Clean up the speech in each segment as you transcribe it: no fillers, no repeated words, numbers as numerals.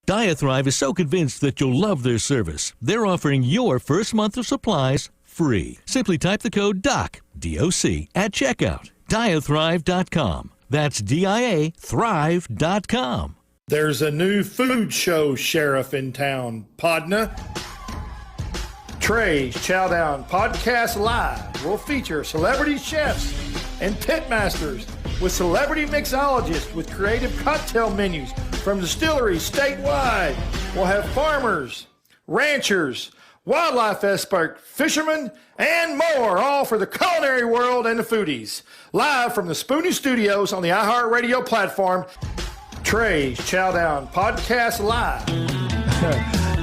Diathrive is so convinced that you'll love their service, they're offering your first month of supplies free. Simply type the code DOC, D-O-C, at checkout. Diathrive.com. That's D-I-A Thrive.com. There's a new food show sheriff in town, Podna. Trey Chapman Podcast Live will feature celebrity chefs and pitmasters with celebrity mixologists with creative cocktail menus from distilleries statewide. We'll have farmers, ranchers, wildlife experts, fishermen, and more, all for the culinary world and the foodies. Live from the Spoony Studios on the iHeartRadio platform, Trey Chapman Podcast Live.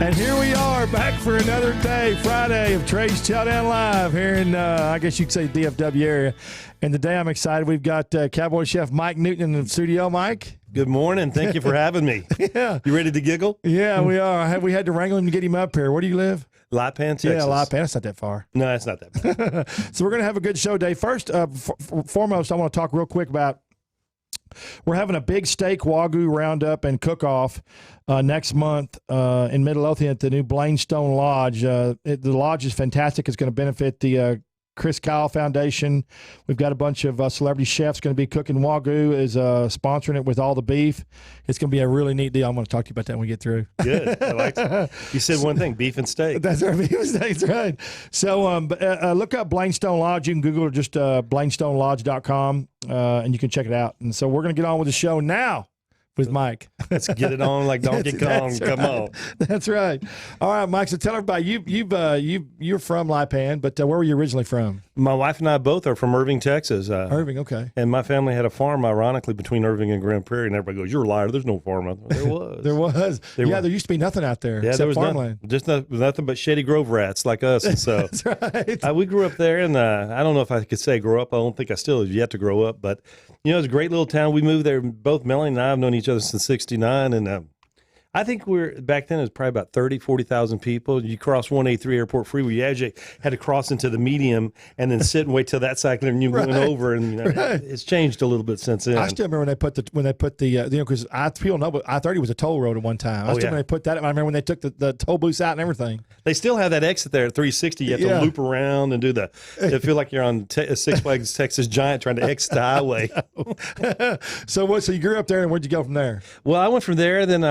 And here we are back for another day, Friday of Trey's Chowdown Live here in, I guess you could say, DFW area. And today I'm excited. We've got Cowboy Chef Mike Newton in the studio. Mike? Good morning. Thank you for having me. Yeah. You ready to giggle? Yeah, we are. We had to wrangle him to get him up here. Where do you live? Lipan, Texas. Yeah, Lipan. That's not that far. No, it's not that bad. So we're going to have a good show today. First, foremost, I want to talk real quick about we're having a big steak Wagyu roundup and cook-off next month in Midlothian at the new Blainstone Lodge. The lodge is fantastic. It's going to benefit the Chris Kyle Foundation. We've got a bunch of celebrity chefs going to be cooking. Wagyu is sponsoring it with all the beef. It's going to be a really neat deal. I'm going to talk to you about that when we get through. Good. I like it. You said one thing, beef and steak. That's right, beef and steak. That's right. So look up Blainstone Lodge. You can Google it, just blainstonelodge.com, and you can check it out. And so we're going to get on with the show now with Mike. Let's get it on like Donkey Kong. Come on. That's right. All right, Mike. So tell everybody you're from Lipan, but where were you originally from? My wife and I both are from Irving, Texas. Irving, okay. And my family had a farm, ironically, between Irving and Grand Prairie. And everybody goes, "You're a liar. There's no farm out there." There was. There used to be nothing out there. Yeah, except there was farmland. nothing but Shady Grove rats like us. And so that's right. We grew up there, and I don't know if I could say grow up. I don't think I still have yet to grow up, but you know, it's a great little town. We moved there. Both Melanie and I have known each other since '69, and I think back then it was probably about 40,000 people. You cross 183 Airport Freeway, you actually had to cross into the medium and then sit and wait till that cycle and you went over. And you know, it's changed a little bit since then. I still remember when they put the you know, because people know, but I-30 was a toll road at one time. I still remember they put that. I remember when they took the toll booths out and everything. They still have that exit there at 360. You have to loop around and do I feel like you're on Six Flags Texas Giant trying to exit the highway. So you grew up there, and where'd you go from there? Well, I went from there. Then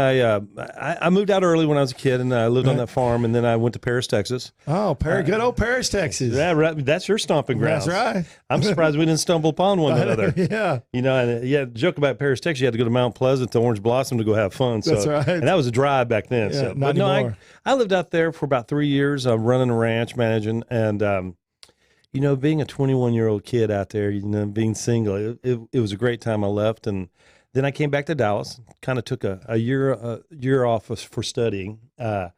I moved out early when I was a kid, and I lived on that farm, and then I went to Paris, Texas. Oh, good old Paris, Texas. Yeah, right, that's your stomping grounds. That's right. I'm surprised we didn't stumble upon one another. Yeah. You know, and joke about Paris, Texas, you had to go to Mount Pleasant to Orange Blossom to go have fun. So, that's right. And that was a drive back then. Yeah, so. not anymore. I lived out there for about 3 years, running a ranch, managing, and you know, being a 21-year-old kid out there, you know, being single, it was a great time. I left, and then I came back to Dallas, kind of took a year off for studying, and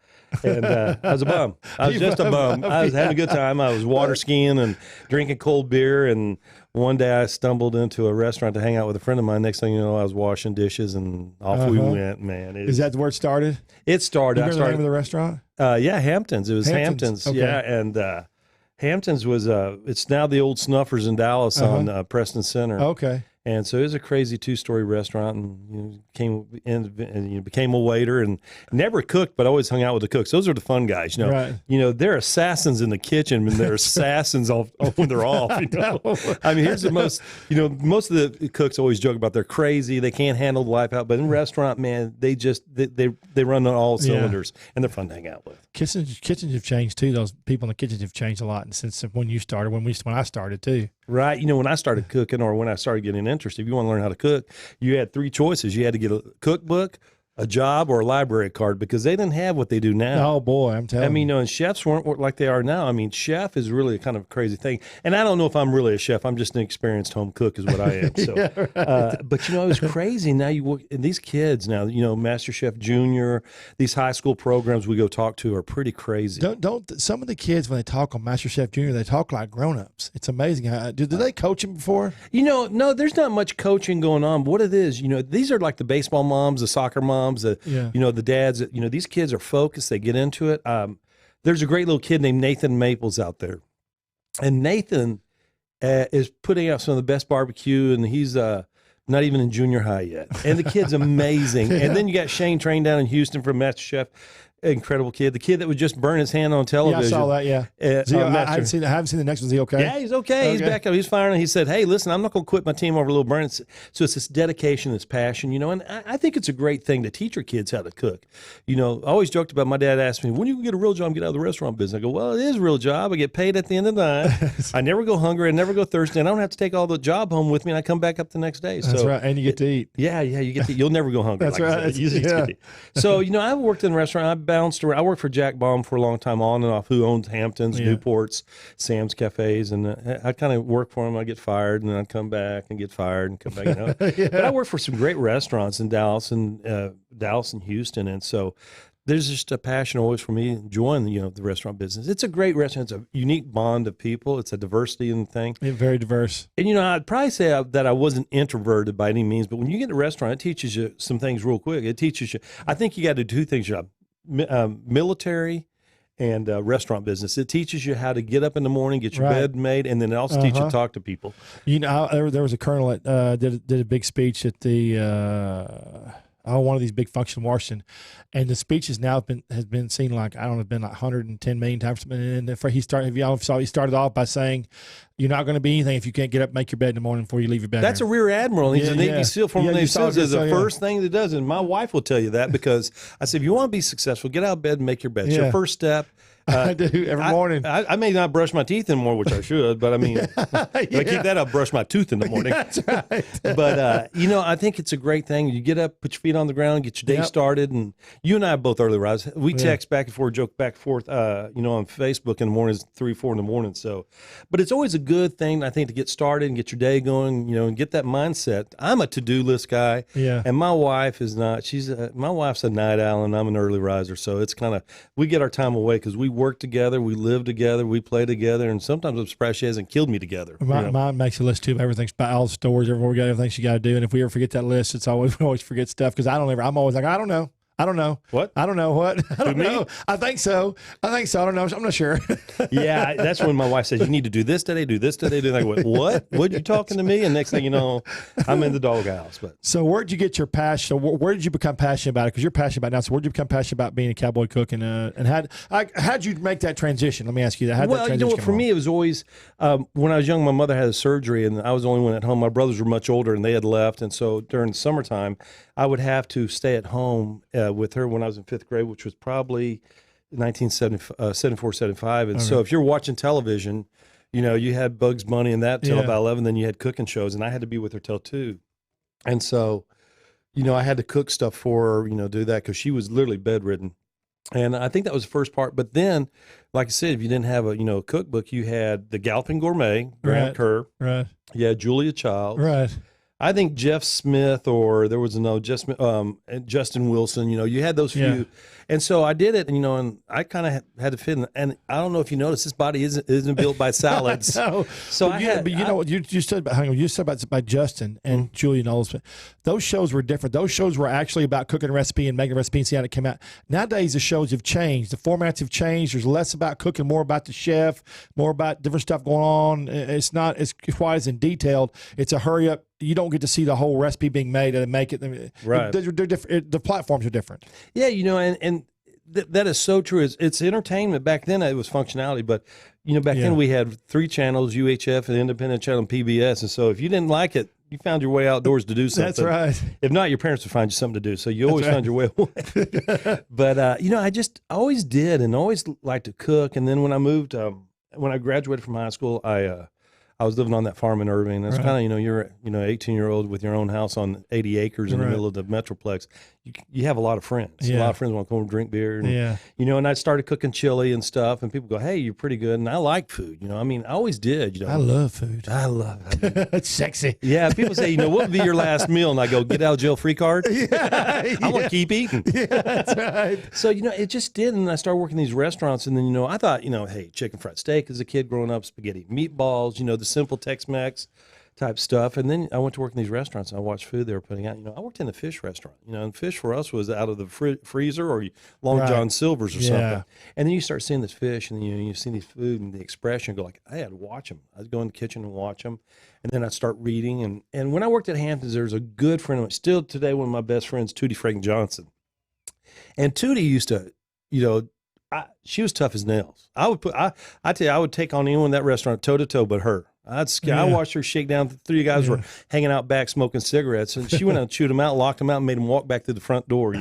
I was a bum. I was just a bum. I was having a good time. I was water skiing and drinking cold beer, and one day I stumbled into a restaurant to hang out with a friend of mine. Next thing you know, I was washing dishes, and off we went, man. Is that where it started? It started. You remember the name of the restaurant? Yeah, Hamptons. It was Hamptons. Okay. Yeah, and Hamptons was, it's now the old Snuffers in Dallas on Preston Center. Okay. And so it was a crazy 2-story restaurant, and came in and became a waiter, and never cooked, but always hung out with the cooks. Those are the fun guys, you know. Right. You know, they're assassins in the kitchen, and they're assassins when they're off. You know? I mean, here's the most. You know, most of the cooks always joke about they're crazy, they can't handle the life out, but in restaurant, man, they run on all cylinders, and they're fun to hang out with. Kitchens have changed too. Those people in the kitchens have changed a lot since when you started. When I started too. Right. You know, when I started cooking, or when I started getting interested, if you want to learn how to cook, you had 3 choices. You had to get a cookbook, a job, or a library card, because they didn't have what they do now. Oh boy, I'm telling you. I mean, you know, and chefs weren't like they are now. I mean, chef is really a kind of crazy thing. And I don't know if I'm really a chef. I'm just an experienced home cook is what I am. So, but you know, it was crazy. Now you work, and these kids now, you know, Master Chef Junior, these high school programs we go talk to are pretty crazy. Don't some of the kids, when they talk on Master Chef Junior, they talk like grown-ups. It's amazing. Do they coach them before? You know, no, there's not much coaching going on. But what it is, you know, these are like the baseball moms, the soccer moms, you know, the dads. You know, these kids are focused. They get into it. There's a great little kid named Nathan Maples out there, and Nathan is putting out some of the best barbecue, and he's not even in junior high yet. And the kid's amazing. And then you got Shane trained down in Houston from Master Chef. Incredible kid. The kid that would just burn his hand on television. Yeah, I saw that, yeah. I haven't seen the next one. Is he okay? Yeah, he's okay. He's back up. He's firing. He said, hey, listen, I'm not going to quit my team over a little burn. So it's this dedication, this passion, and I think it's a great thing to teach your kids how to cook. I always joked about, my dad asked me, when are you going to get a real job and get out of the restaurant business? I go, well, it is a real job. I get paid at the end of the night. I never go hungry. I never go thirsty. And I don't have to take all the job home with me, and I come back up the next day. That's right. And you get to eat. Yeah, you get to eat. You'll never go hungry. That's right. So, I've worked in a restaurant. I bounced around. I worked for Jack Baum for a long time, on and off, who owns Hamptons, Newports, Sam's Cafes, and I kind of work for him. I get fired, and then I'd come back and get fired and come back. But I worked for some great restaurants in Dallas and Houston, and so there's just a passion always for me enjoying the restaurant business. It's a great restaurant. It's a unique bond of people. It's a diversity in the thing. Yeah, very diverse. And I'd probably say that I wasn't introverted by any means, but when you get to a restaurant, it teaches you some things real quick. It teaches you. I think you got to do two things. Military and restaurant business. It teaches you how to get up in the morning, get your bed made, and then it also teaches you to talk to people. There was a colonel that did a big speech at the one of these big functions in Washington, and the speech has been seen like, I don't know, it's been like 110 million times. And he started off by saying, you're not going to be anything if you can't get up, make your bed in the morning before you leave your bed. That's a rear admiral. He's a Navy SEAL from Navy SEALs. Is the first thing that does it. And my wife will tell you that, because I said, if you want to be successful, get out of bed and make your bed. It's your first step. I do every morning. I may not brush my teeth anymore, which I should, but I mean, if I keep that up, brush my tooth in the morning. That's right. But, I think it's a great thing. You get up, put your feet on the ground, get your day started. And you and I are both early risers. We text back and forth, joke back and forth, on Facebook in the mornings, 3, 4 in the morning. So, but it's always a good thing, I think, to get started and get your day going, and get that mindset. I'm a to-do list guy. Yeah. And my wife is not. My wife's a night owl and I'm an early riser. So it's kind of, we get our time away because we work together, we live together, we play together, and sometimes I'm surprised she hasn't killed me together. Mine makes a list too of everything, about all the stores, everywhere we got, everything she got to do. And if we ever forget that list, we always forget stuff, because I'm always like, I don't know. What? I don't know what. I don't know. I think so. I don't know. I'm not sure. Yeah, that's when my wife says, you need to do this today, do this today. I go, what? What, you talking to me? And next thing you know, I'm in the doghouse. But so where'd you get your passion? So where did you become passionate about it? Because you're passionate about it now. So where'd you become passionate about being a cowboy cook? And how'd you make that transition? Let me ask you that. For me, it was always, when I was young, my mother had a surgery, and I was the only one at home. My brothers were much older, and they had left. And so during the summertime, I would have to stay at home with her when I was in 5th grade, which was probably 1974, 75. And so if you're watching television, you had Bugs Bunny and that till about 11, then you had cooking shows, and I had to be with her till 2. And so, I had to cook stuff for her, do that, because she was literally bedridden. And I think that was the first part. But then, like I said, if you didn't have a cookbook, you had the Galloping Gourmet, Grant Kerr. Right. Yeah, Julia Childs. Right. I think Jeff Smith, or there was Justin Wilson, you had those few. Yeah. And so I did it, and I kind of had to fit in. And I don't know if you noticed, this body isn't built by salads. No. So you said about Justin and Julia and all those shows were different. Those shows were actually about cooking a recipe and making a recipe and see how it came out. Nowadays, the shows have changed. The formats have changed. There's less about cooking, more about the chef, more about different stuff going on. It's not as quite as in detailed. It's a hurry up. You don't get to see the whole recipe being made and make it. Right. They're different. The platforms are different. Yeah, and that is so true. It's entertainment. Back then, it was functionality. But, back then we had 3 channels, UHF, an independent channel, and PBS. And so if you didn't like it, you found your way outdoors to do something. That's right. If not, your parents would find you something to do. So you always found your way away. But, I always did and always liked to cook. And then when I moved, when I graduated from high school, I was living on that farm in Irving. That's kind of, you're 18-year-old with your own house on 80 acres in the middle of the Metroplex. You have a lot of friends. Yeah. A lot of friends want to come and drink beer. And, and I started cooking chili and stuff, and people go, hey, you're pretty good. And I like food. I always did. I love food. I love it. It's sexy. Yeah, people say, what would be your last meal? And I go, get out of jail free card. I want to keep eating. Yeah, that's right. So, it just did. And I started working in these restaurants. And then, I thought, hey, chicken fried steak as a kid growing up, spaghetti meatballs, the simple Tex-Mex. type stuff. And then I went to work in these restaurants and I watched food they were putting out. I worked in the fish restaurant, and fish for us was out of the freezer or Long John Silver's or something. And then you start seeing this fish and you see these food and the expression, go like, I had to watch them. I'd go in the kitchen and watch them. And then I'd start reading. And when I worked at Hamptons, there was a good friend of mine, still today one of my best friends, Tootie Frank Johnson. And Tootie used to, she was tough as nails. I tell you, I would take on anyone in that restaurant toe to toe but her. I watched her shake down. Three guys were hanging out back smoking cigarettes, and she went out and chewed them out, locked them out, and made them walk back to the front door.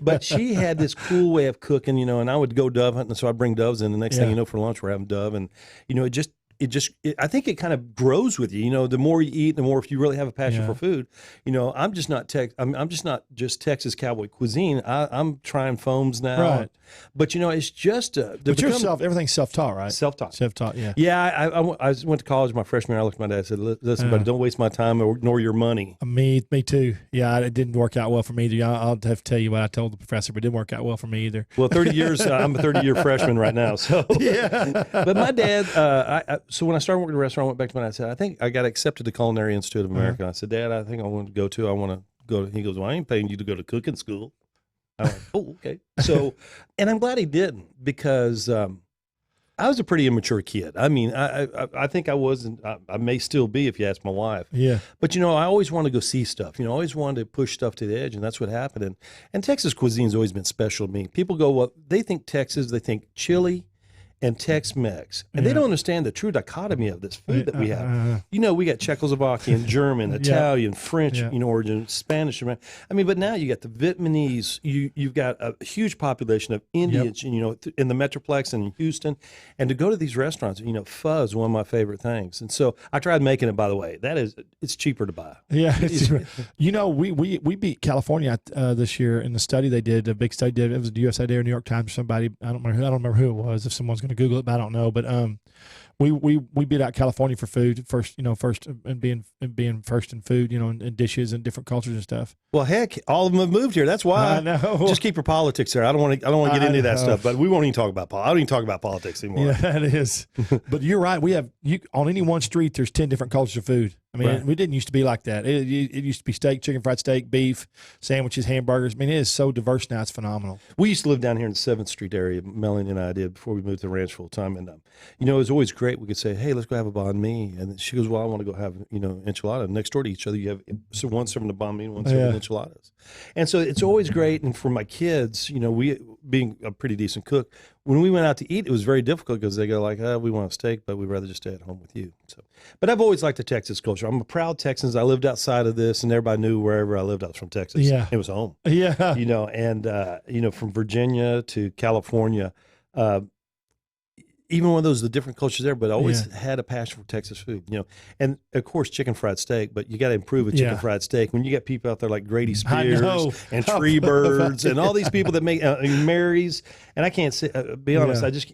But she had this cool way of cooking, and I would go dove hunting, so I'd bring doves in. The next thing you know, for lunch we're having dove, and I think it kind of grows with you. The more you eat, the more if you really have a passion for food. I'm just not just Texas cowboy cuisine. I'm trying foams now. Right. But it's just but everything's self-taught, right? Self-taught, yeah. Yeah, I went to college my freshman year. I looked at my dad and said, listen, buddy, don't waste my time nor your money. Me too. Yeah, it didn't work out well for me either. I'll have to tell you what I told the professor, but it didn't work out well for me either. Well, 30 years, I'm a 30-year freshman right now. So yeah. But my dad, so when I started working at a restaurant, I went back to my dad and said, I think I got accepted to Culinary Institute of America. I said, Dad, I think I want to go to. He goes, well, I ain't paying you to go to cooking school. I'm like, oh, okay. So, and I'm glad he didn't because I was a pretty immature kid. I mean, I think I wasn't. I may still be if you ask my wife. Yeah. But I always wanted to go see stuff. I always wanted to push stuff to the edge, and that's what happened. And Texas cuisine's always been special to me. People go, well, they think Texas, they think chili and Tex-Mex, and they don't understand the true dichotomy of this food that we have. We got Czechoslovakian, German, Italian, French, origin, Spanish. I mean, but now you got the Vietnamese. You've got a huge population of Indians, in the Metroplex and in Houston, and to go to these restaurants, pho is one of my favorite things. And so I tried making it. By the way, it's cheaper to buy. Yeah, we beat California this year in the study they did. A big study it was the USA Today or New York Times or somebody. I don't remember who it was. If someone's going to Google it, but I don't know. But we beat out California for food first and being first in food, and dishes and different cultures and stuff. Well, heck, all of them have moved here. That's why. I know. Just keep your politics there. I don't want to get into that stuff. But we won't even talk about politics. I don't even talk about politics anymore. Yeah, that is. But you're right. We have on any one street. There's 10 different cultures of food. I mean, we didn't used to be like that. It used to be steak, chicken fried steak, beef, sandwiches, hamburgers. I mean, it is so diverse now. It's phenomenal. We used to live down here in the 7th Street area, Melanie and I did, before we moved to the ranch full time. And, it was always great. We could say, hey, let's go have a banh mi. And she goes, well, I want to go have, enchilada. Next door to each other, you have one serving the banh mi and one serving enchiladas. And so it's always great. And for my kids, we being a pretty decent cook, when we went out to eat, it was very difficult because they go like, we want a steak, but we'd rather just stay at home with you. So, but I've always liked the Texas culture. I'm a proud Texan. I lived outside of this, and everybody knew wherever I lived, I was from Texas. Yeah. It was home. Yeah. And, from Virginia to California, even one of those, the different cultures there, but I always had a passion for Texas food, and of course chicken fried steak, but you got to improve with chicken fried steak. When you got people out there like Grady Spears and Tree Birds and all these people that make Mary's, and I can't say, be honest, I just,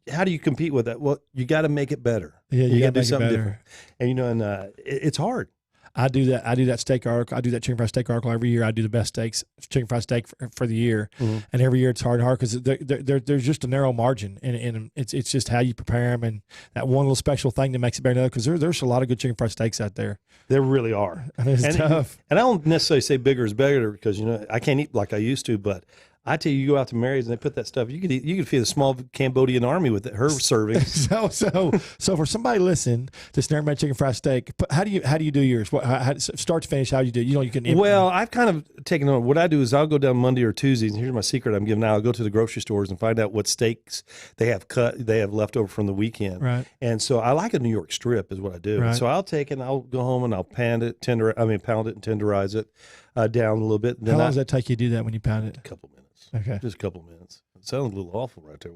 how do you compete with that? Well, you got to make it better. Yeah. You got to do something different. And, it's hard. I do that steak article. I do that chicken fried steak article every year. I do the best chicken fried steak for the year, and every year it's hard because there's just a narrow margin, and it's just how you prepare them and that one little special thing that makes it better than because there's a lot of good chicken fried steaks out there. There really are. It's tough. And I don't necessarily say bigger is better because I can't eat like I used to, but I tell you, you go out to Mary's and they put that stuff. You could feed a small Cambodian army with her serving. So for somebody listening to Snare Man Chicken Fried Steak, how do you do yours? Start to finish? How do you do? You can. Well, I've kind of taken on. What I do is I'll go down Monday or Tuesdays, and here's my secret I'm giving out. I'll go to the grocery stores and find out what steaks they have left over from the weekend. Right. And so I like a New York strip is what I do. Right. So I'll take it and I'll go home and I'll pound it and tenderize it down a little bit. How long does that take you to do that when you pound it? A couple minutes. Okay. Just a couple minutes. It sounds a little awful right there.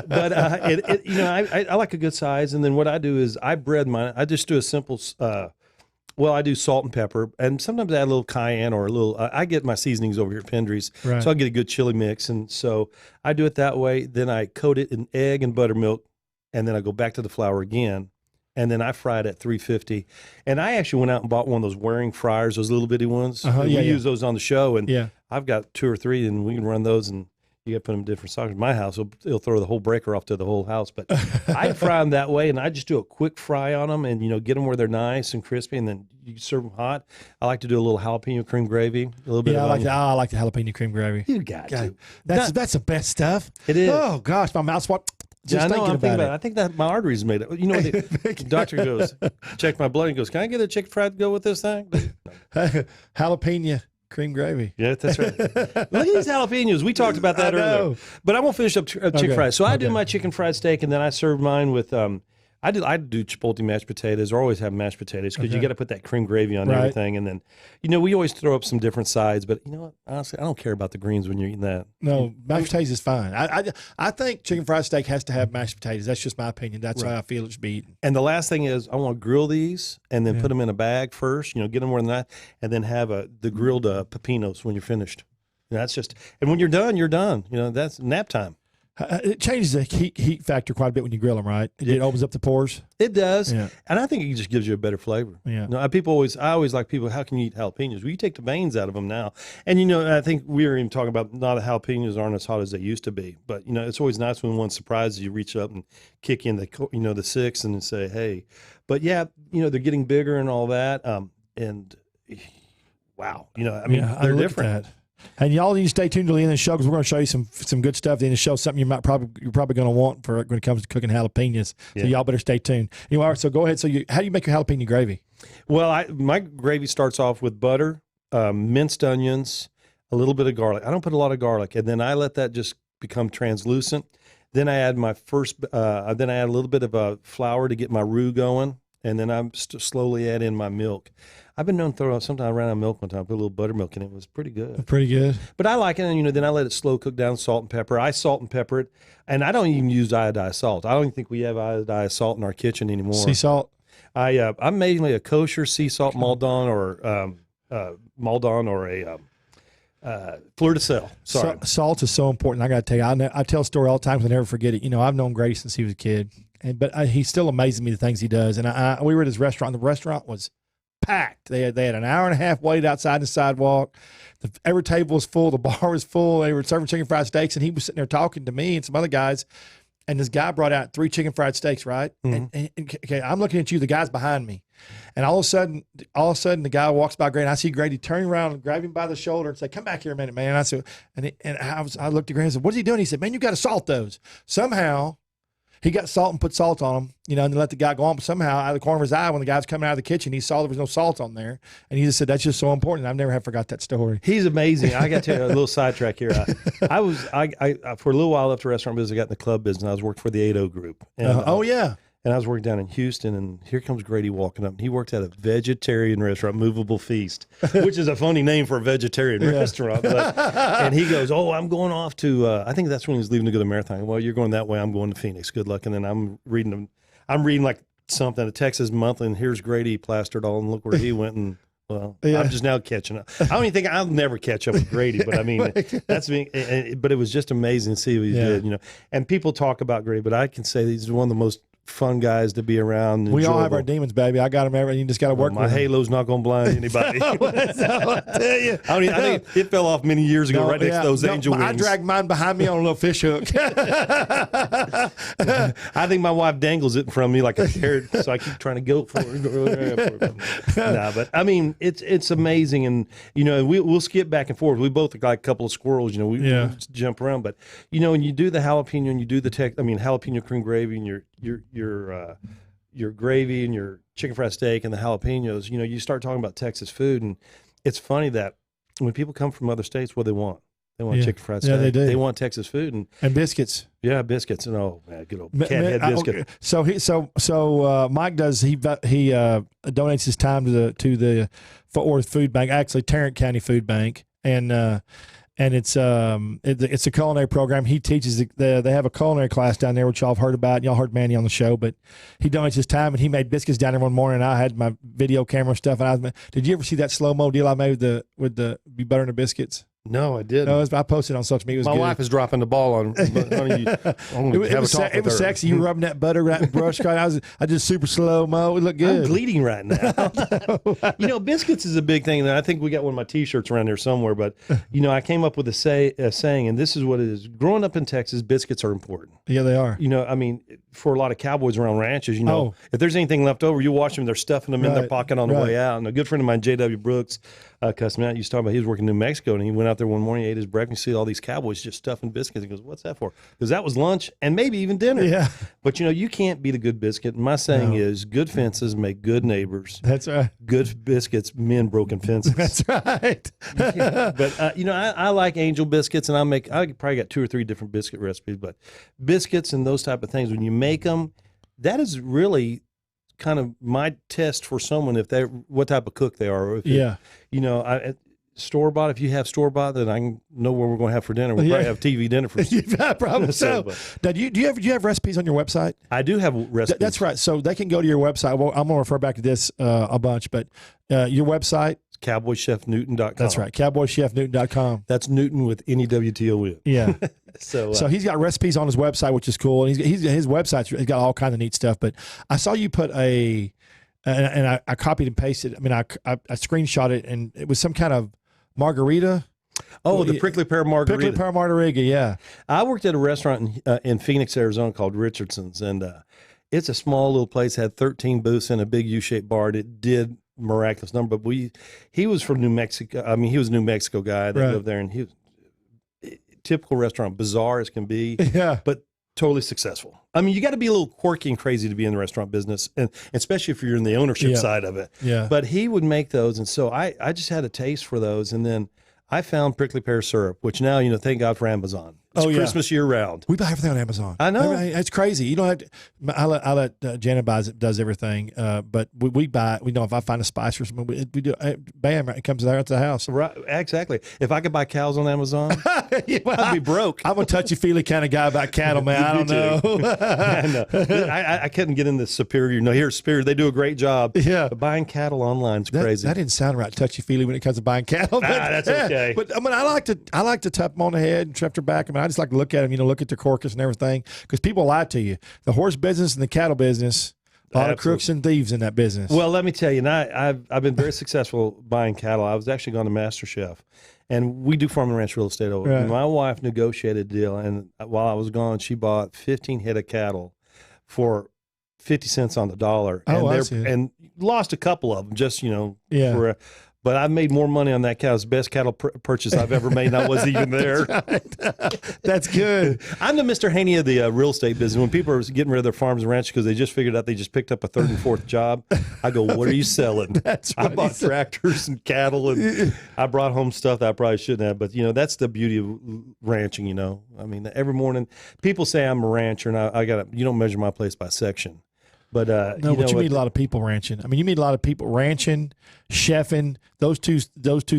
But I like a good size. And then what I do is I bread mine. I just do a simple, I do salt and pepper. And sometimes I add a little cayenne or a little, I get my seasonings over here at Pendry's. Right. So I get a good chili mix. And so I do it that way. Then I coat it in egg and buttermilk. And then I go back to the flour again. And then I fried at 350. And I actually went out and bought one of those Waring fryers, those little bitty ones. We use those on the show. And I've got 2 or 3, and we can run those. And You got to put them in different sockets. My house, it'll throw the whole breaker off to the whole house. But I fry them that way, and I just do a quick fry on them, and get them where they're nice and crispy, and then you serve them hot. I like to do a little jalapeno cream gravy, a little bit. Yeah, of I like the jalapeno cream gravy. You got to. That's the best stuff. It is. Oh gosh, my mouth's what. Just thinking about it. I think that my arteries made it. The doctor goes, check my blood, and goes, can I get a chicken fried to go with this thing? Jalapeno cream gravy. Yeah, that's right. Look at these jalapenos. We talked about that earlier. But I'm gonna finish up chicken fried. So I do my chicken fried steak, and then I serve mine with I do chipotle mashed potatoes, or always have mashed potatoes, because you got to put that cream gravy on everything, and then we always throw up some different sides. But you know what? Honestly, I don't care about the greens when you're eating that. No, mashed potatoes is fine. I think chicken fried steak has to have mashed potatoes. That's just my opinion. That's how I feel it should be eaten. And the last thing is, I want to grill these and then put them in a bag first. Get them where they're not, and then have the grilled pepinos when you're finished. That's just, and when you're done, you're done. That's nap time. It changes the heat factor quite a bit when you grill them, right? It opens up the pores. It does, and I think it just gives you a better flavor. Yeah. I always like people. How can you eat jalapenos? Well, you take the veins out of them now, and I think we were even talking about not the jalapenos aren't as hot as they used to be. But it's always nice when one surprises you, reach up and kick in the six and say, hey. But yeah, they're getting bigger and all that. And wow, they're different. And y'all need to stay tuned to the end of the show, because we're going to show you some good stuff at the end of the show, something you're probably going to want for when it comes to cooking jalapenos. So y'all better stay tuned. Anyway, all right, so go ahead. So how do you make your jalapeno gravy? Well, my gravy starts off with butter, minced onions, a little bit of garlic. I don't put a lot of garlic, and then I let that just become translucent. Then I add then I add a little bit of flour to get my roux going, and then I'm slowly add in my milk. I've been known to throw out, sometimes I ran out of milk one time, put a little buttermilk in it. It was pretty good. Pretty good. But I like it, and then I let it slow cook down, salt and pepper. I salt and pepper it, and I don't even use iodized salt. I don't even think we have iodized salt in our kitchen anymore. Sea salt? I'm mainly a kosher sea salt Maldon or a Fleur de Sel. Sorry. Salt is so important. I got to tell you, I tell a story all the time, because I never forget it. I've known Grady since he was a kid, but he still amazes me the things he does. And we were at his restaurant. The restaurant was packed. They had an hour and a half wait outside the sidewalk. Every table was full. The bar was full. They were serving chicken fried steaks, and he was sitting there talking to me and some other guys. And this guy brought out 3 chicken fried steaks, right? Mm-hmm. And okay, I'm looking at you. The guy's behind me, and all of a sudden, the guy walks by Grady. And I see Grady turn around and grab him by the shoulder and say, "Come back here a minute, man." And I said, I looked at Grady and said, "What's he doing?" He said, "Man, you got to salt those." Somehow, he got salt and put salt on them, and then let the guy go on. But somehow, out of the corner of his eye, when the guy was coming out of the kitchen, he saw there was no salt on there. And he just said, that's just so important. I've never forgot that story. He's amazing. I got to tell you a little sidetrack here. I for a little while left the restaurant business, I got in the club business. I was working for the 80 group. And, oh, yeah. And I was working down in Houston, and here comes Grady walking up. He worked at a vegetarian restaurant, Movable Feast, which is a funny name for a vegetarian restaurant. And he goes, "Oh, I'm going off to," I think that's when he was leaving to go to the marathon. "Well, you're going that way. I'm going to Phoenix. Good luck." And then I'm reading like something, a Texas Monthly, and here's Grady plastered all, and look where he went. And well, I'm just now catching up. I don't even think I'll never catch up with Grady, but I mean, but it was just amazing to see what he did, And people talk about Grady, but I can say he's one of the most fun guys to be around. We all have our demons, baby. I got them every. You just got to work. My halo's not going to blind anybody. I tell you. I think it fell off many years ago, right next to those angel wings. I dragged mine behind me on a little fish hook. I think my wife dangles it from me like a carrot, so I keep trying to go for it. Nah, but I mean, it's amazing, and we'll skip back and forth. We both look like a couple of squirrels. We jump around, but when you do the jalapeno and you do the jalapeno cream gravy and your gravy and your chicken fried steak and the jalapenos, you start talking about Texas food, and it's funny that when people come from other states, what they want chicken fried steak. Yeah, they do. They want Texas food and biscuits. Yeah, biscuits. And oh man, good old cathead biscuit. Okay. So Mike does he donates his time to the Fort Worth Food Bank, actually Tarrant County Food Bank, and it's a culinary program. He teaches they have a culinary class down there, which y'all have heard about. Y'all heard Manny on the show, but he donates his time, and he made biscuits down there one morning. And I had my video camera stuff, and did you ever see that slow mo deal I made with the butter and the biscuits? No, I didn't. No, I posted on social media. It was My good. wife is dropping the ball on. It was sexy. You rubbing that butter, that brush. I did super slow mo. It looked good. I'm bleeding right now. Biscuits is a big thing. And I think we got one of my T-shirts around there somewhere. But, I came up with a saying, and this is what it is. Growing up in Texas, biscuits are important. Yeah, they are. For a lot of cowboys around ranches, if there's anything left over, you watch them, they're stuffing them in their pocket on the way out. And a good friend of mine, J.W. Brooks, customer out, used to talk about he was working in New Mexico, and he went out there one morning, ate his breakfast, see all these cowboys just stuffing biscuits. He goes, "What's that for?" Because that was lunch and maybe even dinner. Yeah. But you can't beat a good biscuit. My saying is, good fences make good neighbors. That's right. Good biscuits mend broken fences. That's right. But I like angel biscuits, and I probably got 2 or 3 different biscuit recipes. But biscuits and those type of things, when you make them, that is really kind of my test for someone what type of cook they are. Store bought. If you have store bought, then I can know where we're going to have for dinner. We'll probably have TV dinner for. Probably so. Now, do you have recipes on your website? I do have recipes. That's right. So they can go to your website. Well, I'm going to refer back to this a bunch, but your website. CowboyChefNewton.com. That's right. CowboyChefNewton.com. That's Newton with NEWTON. Yeah. So he's got recipes on his website, which is cool. And his website's got all kinds of neat stuff. But I saw you put and I copied and pasted. I mean, I screenshot it, and it was some kind of margarita. Oh, the prickly pear margarita. Prickly pear margarita, yeah. I worked at a restaurant in Phoenix, Arizona called Richardson's, and it's a small little place, had 13 booths in a big U-shaped bar. It did miraculous number, but he was from New Mexico. I mean, he was a New Mexico guy that lived there, and he was typical restaurant, bizarre as can be, but totally successful. I mean, you got to be a little quirky and crazy to be in the restaurant business, and especially if you're in the ownership side of it. Yeah. But he would make those, and so I just had a taste for those, and then I found prickly pear syrup, which now, thank God for Amazon. It's Christmas year round. We buy everything on Amazon. I know. It's crazy. You don't have to. I let Janet does everything. But we buy it. We know if I find a spice or something, we do. Bam! It comes there to the house. Right. Exactly. If I could buy cows on Amazon, I'd be broke. I'm a touchy-feely kind of guy about cattle, man. I don't know. I know. I couldn't get into Superior. No, here's Superior. They do a great job. Yeah. But buying cattle online is crazy. That didn't sound right. Touchy-feely when it comes to buying cattle. But, that's okay. But I mean, I like to tap them on the head and trip their back. I mean, I just like to look at them. Look at their carcass and everything, because people lie to you. The horse business and the cattle business, a lot of crooks and thieves in that business. Well, let me tell you, and I've been very successful buying cattle. I was actually going to MasterChef, and we do farm and ranch real estate over. Right. My wife negotiated a deal, and while I was gone, she bought 15 head of cattle for 50 cents on the dollar, and lost a couple of them just but I made more money on that cow. It's the best cattle purchase I've ever made, and I wasn't even there. That's good. I'm the Mr. Haney of the real estate business. When people are getting rid of their farms and ranches because they just figured out they just picked up a 3rd and 4th job, I go, what are you selling? I bought tractors and cattle, and I brought home stuff that I probably shouldn't have. But, that's the beauty of ranching, I mean, every morning people say I'm a rancher, and you don't measure my place by section. But you meet a lot of people ranching. I mean, you meet a lot of people ranching, chefing, those two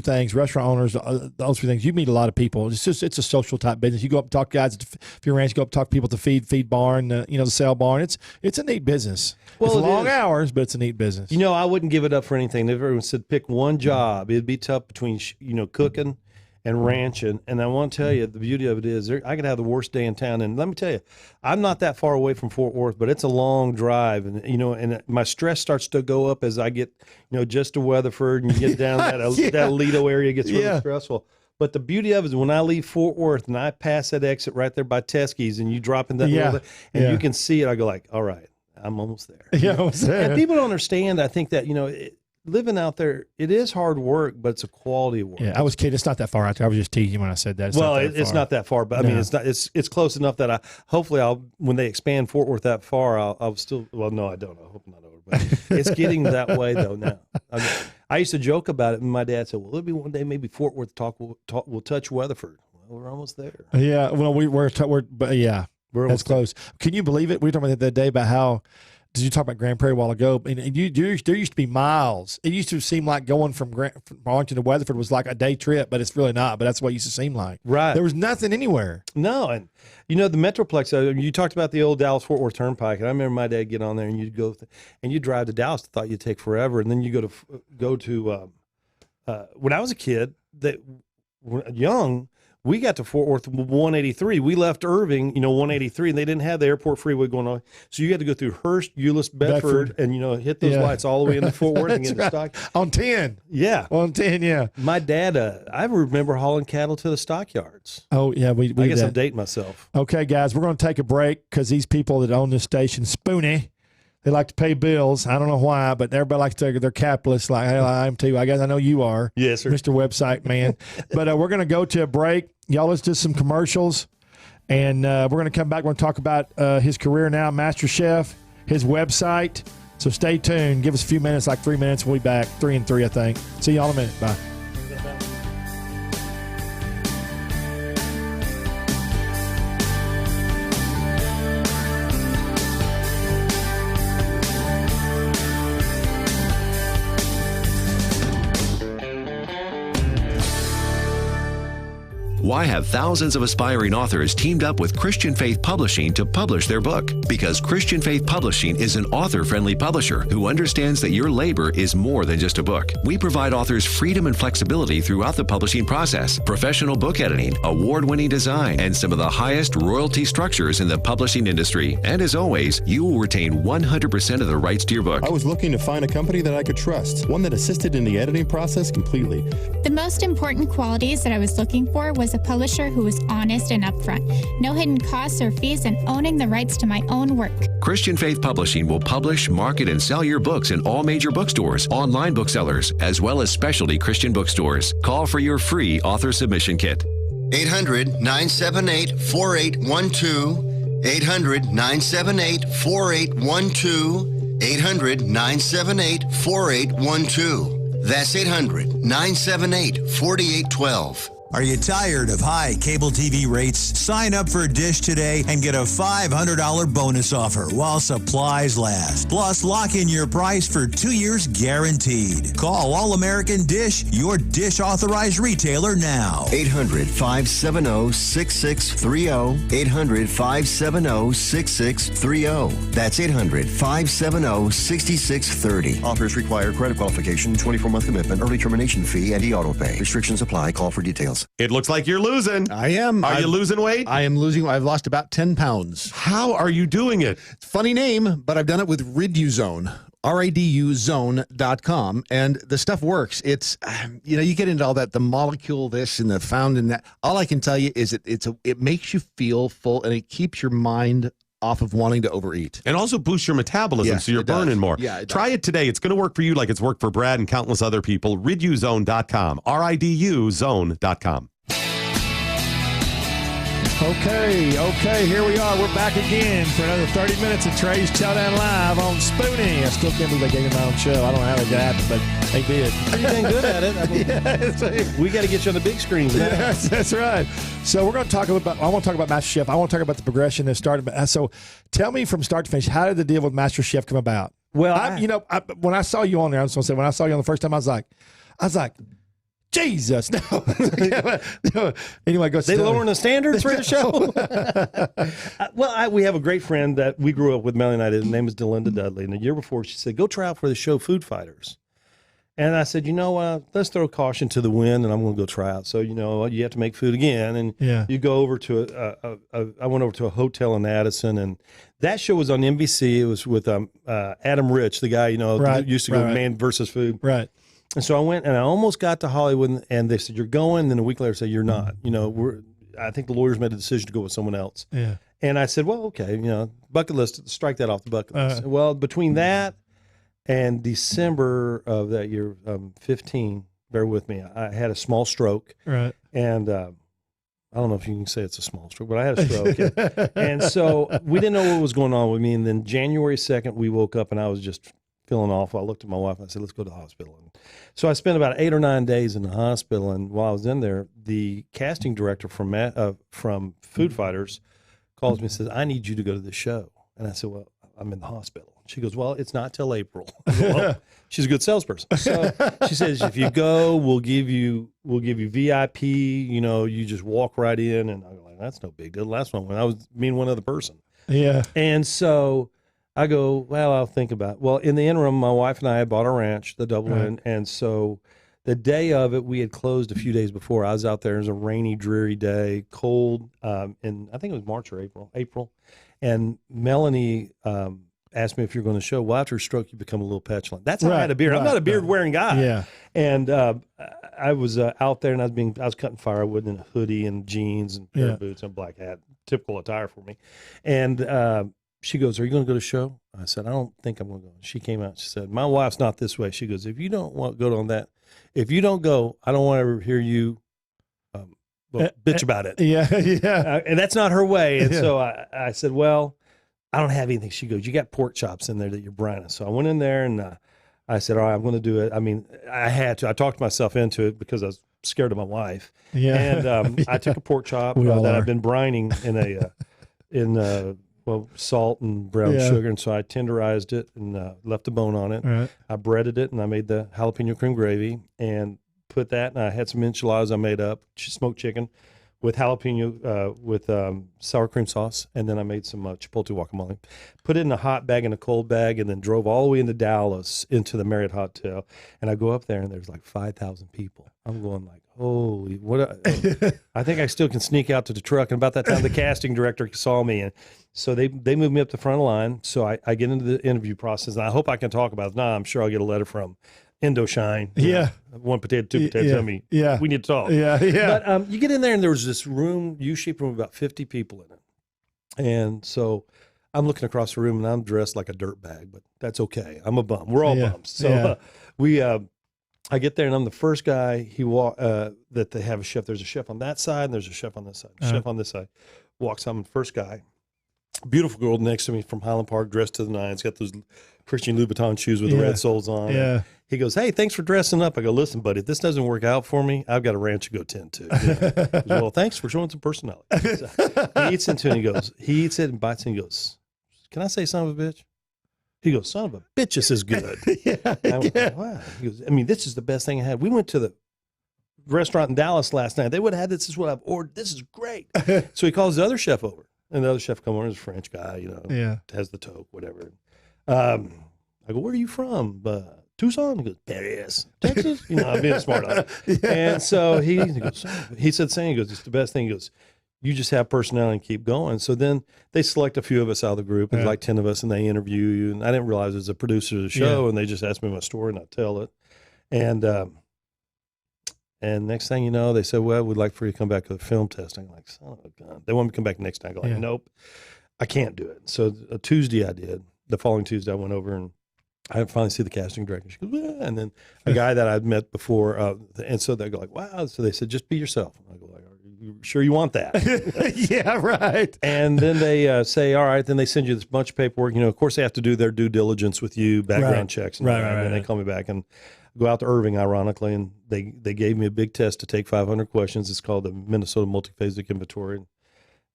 things, restaurant owners, those 3 things. You meet a lot of people. It's a social type business. You go up and talk to guys if you're ranch, go up and talk to people at the feed barn, the sale barn. It's a neat business. Well, it's long hours, but it's a neat business. I wouldn't give it up for anything. If everyone said pick one job, it'd be tough between cooking and ranching. And I want to tell you, the beauty of it is I could have the worst day in town. And let me tell you, I'm not that far away from Fort Worth, but it's a long drive. And, and my stress starts to go up as I get, just to Weatherford and you get down that Alito area gets really stressful. But the beauty of it is when I leave Fort Worth and I pass that exit right there by Teskey's and you drop in that you can see it, I go like, all right, I'm almost there. Yeah, almost there. And people don't understand, I think that, living out there, it is hard work, but it's a quality of work. Yeah, I was kidding. It's not that far out there. I was just teasing when I said that. It's not that far, but I mean, it's not. It's close enough that hopefully when they expand Fort Worth that far, I'll still. Well, no, I don't. I hope not over, but it's getting that way though now. I used to joke about it, and my dad said, "Well, it'll be one day maybe Fort Worth will touch Weatherford." Well, we're almost there. Yeah, well, we're that's close. Can you believe it? We were talking about that day about how. Did you talk about Grand Prairie a while ago? And there used to be miles. It used to seem like going from Arlington to Weatherford was like a day trip, but it's really not. But that's what it used to seem like. Right. There was nothing anywhere. No, and the Metroplex. You talked about the old Dallas-Fort Worth Turnpike, and I remember my dad get on there, and you'd go and you drive to Dallas. Thought you'd take forever, and then you go to when I was a kid young, we got to Fort Worth 183. We left Irving, 183, and they didn't have the airport freeway going on. So you had to go through Hurst, Euless, Bedford, and, hit those lights all the way into Fort Worth and get to stock. On 10. Yeah. On 10, yeah. My dad, I remember hauling cattle to the stockyards. Oh, yeah. I guess I'm dating myself. Okay, guys, we're going to take a break because these people that own this station, Spoony, they like to pay bills. I don't know why, but everybody likes to. They're capitalists. Like, hey, I am too. I guess I know you are. Yes, sir. Mr. Website Man. But we're going to go to a break. Y'all, let's do some commercials, and we're going to come back. We're going to talk about his career now, Master Chef, his website. So stay tuned. Give us a few minutes, like 3 minutes. We'll be back. 3 and 3, I think. See y'all in a minute. Bye. Why have thousands of aspiring authors teamed up with Christian Faith Publishing to publish their book? Because Christian Faith Publishing is an author-friendly publisher who understands that your labor is more than just a book. We provide authors freedom and flexibility throughout the publishing process, professional book editing, award-winning design, and some of the highest royalty structures in the publishing industry. And as always, you will retain 100% of the rights to your book. I was looking to find a company that I could trust, one that assisted in the editing process completely. The most important qualities that I was looking for was a publisher who was honest and upfront, no hidden costs or fees, and owning the rights to my own work. Christian Faith Publishing will publish, market, and sell your books in all major bookstores, online booksellers, as well as specialty Christian bookstores. Call for your free author submission kit. 800-978-4812. 800-978-4812. 800-978-4812. That's 800-978-4812. Are you tired of high cable TV rates? Sign up for Dish today and get a $500 bonus offer while supplies last. Plus, lock in your price for 2 years guaranteed. Call All American Dish, your Dish authorized retailer now. 800-570-6630. 800-570-6630. That's 800-570-6630. Offers require credit qualification, 24-month commitment, early termination fee, and e-auto pay. Restrictions apply. Call for details. It looks like you're losing. I am. Are you losing weight? I am losing. I've lost about 10 pounds. How are you doing it? Funny name, but I've done it with Riduzone. RIDUzone.com, and the stuff works. It's, you get into all that, the molecule this and the found in that. All I can tell you is it makes you feel full, and it keeps your mind off of wanting to overeat. And also boosts your metabolism, so you're burning more. Yeah, Try it today. It's going to work for you like it's worked for Brad and countless other people. Riduzone.com. RIDUzone.com. Okay, here we are. We're back again for another 30 minutes of Trey's Chowdown Live on Spoony. I still can't believe they gave me my own show. I don't know how they got it, but they did. You're dang good at it. I mean, we got to get you on the big screens now. Yes, that's right. So we're going to talk about, I want to talk about Master Chef. I want to talk about the progression that started. So tell me from start to finish, how did the deal with Master Chef come about? Well, when I saw you on there, I was going to say, when I saw you on the first time, I was like, Jesus, no. Anyway, go. They lowering the standards for the show. We have a great friend that we grew up with, Melanie and I did. Her name is Delinda Dudley. And the year before, she said, go try out for the show Food Fighters. And I said, let's throw caution to the wind, and I'm going to go try out. So, you have to make food again. And you go over to I went over to a hotel in Addison, and that show was on NBC. It was with Adam Rich, the guy, used to go Man versus Food. Right. And so I went, and I almost got to Hollywood, and they said, you're going. And then a week later, said, you're not. I think the lawyers made a decision to go with someone else. Yeah. And I said, well, okay, bucket list, strike that off the bucket list. Well, between that and December of that year, 15, bear with me, I had a small stroke. Right. And I don't know if you can say it's a small stroke, but I had a stroke. and so we didn't know what was going on with me. And then January 2nd, we woke up, and I was just feeling awful. I looked at my wife and I said, let's go to the hospital. And so I spent about 8 or 9 days in the hospital. And while I was in there, the casting director from Food Fighters calls me and says, I need you to go to the show. And I said, well, I'm in the hospital. She goes, well, it's not till April. Well, she's a good salesperson. So she says, if you go, we'll give you VIP, you just walk right in. And I'm like, that's no big deal. Last one, when I was me and one other person. Yeah. And so I go, well, I'll think about it. Well, in the interim, my wife and I had bought a ranch, the Double Inn, and so The day of it, we had closed a few days before. I was out there. It was a rainy, dreary day, cold, and I think it was March or April. And Melanie asked me if you're going to show. Well, after a stroke, you become a little petulant. That's how I had a beard. I'm not a beard-wearing guy. Yeah. And I was out there, and I was cutting firewood in a hoodie and jeans and pair of boots and a black hat, typical attire for me. And she goes, "Are you going to go to the show?" I said, "I don't think I'm going to go." She came out. She said, "My wife's not this way." She goes, "If you don't want to go on that, if you don't go, I don't want to ever hear you bitch about it." Yeah, yeah. And that's not her way. And so I said, "Well, I don't have anything." She goes, "You got pork chops in there that you're brining." So I went in there and I said, "All right, I'm going to do it." I mean, I had to. I talked myself into it because I was scared of my wife. Yeah. And I took a pork chop that I've been brining in salt and brown sugar, and so I tenderized it and left the bone on it. Right. I breaded it, and I made the jalapeno cream gravy and put that, and I had some enchiladas I made up, smoked chicken with jalapeno, with sour cream sauce, and then I made some chipotle guacamole. Put it in a hot bag and a cold bag, and then drove all the way into Dallas, into the Marriott Hotel. And I go up there, and there's like 5,000 people. I'm going like, holy, what? I think I still can sneak out to the truck. And about that time, the casting director saw me, and so they moved me up the front of the line. So I get into the interview process, and I hope I can talk about it. Nah, I'm sure I'll get a letter from Indoshine. One potato, two potatoes. Tell me, we need to talk. But you get in there, and there was this room, U-shaped room, about 50 people in it. And so I'm looking across the room, and I'm dressed like a dirt bag, but that's okay. I'm a bum. We're all bums. So I get there, and I'm the first guy that they have a chef. There's a chef on that side, and there's a chef on this side. Chef on this side walks on, first guy. Beautiful girl next to me from Highland Park, dressed to the nines, got those Christian Louboutin shoes with the red soles on. Yeah. He goes, "Hey, thanks for dressing up." I go, "Listen, buddy, if this doesn't work out for me, I've got a ranch to go tend to." He goes, "Well, thanks for showing some personality." So he eats into it, he eats it and bites it and goes, "Can I say son of a bitch?" He goes, "Son of a bitch, this is good." I went, "Wow." He goes, "I mean, this is the best thing I had. We went to the restaurant in Dallas last night. They would have had this. Is what I've ordered. This is great." So he calls the other chef over. And the other chef come over, is a French guy, has the toque, whatever. I go, "Where are you from?" "Tucson." He goes, "Paris, Texas." I'm being smart on it. And so he said, "Saying," he goes, "It's the best thing." He goes, "You just have personality and keep going." So then they select a few of us out of the group. There's like 10 of us, and they interview you. And I didn't realize it was a producer of the show, and they just asked me my story, and I tell it. And next thing you know, they said, "Well, we'd like for you to come back to the film testing." I'm like, son of a gun. They want me to come back next time. I go like, "Nope, I can't do it." So a Tuesday I did. The following Tuesday I went over, and I finally see the casting director. She goes, "Yeah." And then a guy that I'd met before. And so they go like, "Wow." So they said, "Just be yourself." I go like, "Are you sure you want that?" Yeah, right. And then they say, "All right." Then they send you this bunch of paperwork. Of course they have to do their due diligence with you, background checks. And and they call me back and go out to Irving, ironically, and they gave me a big test to take 500 questions. It's called the Minnesota Multiphasic Inventory.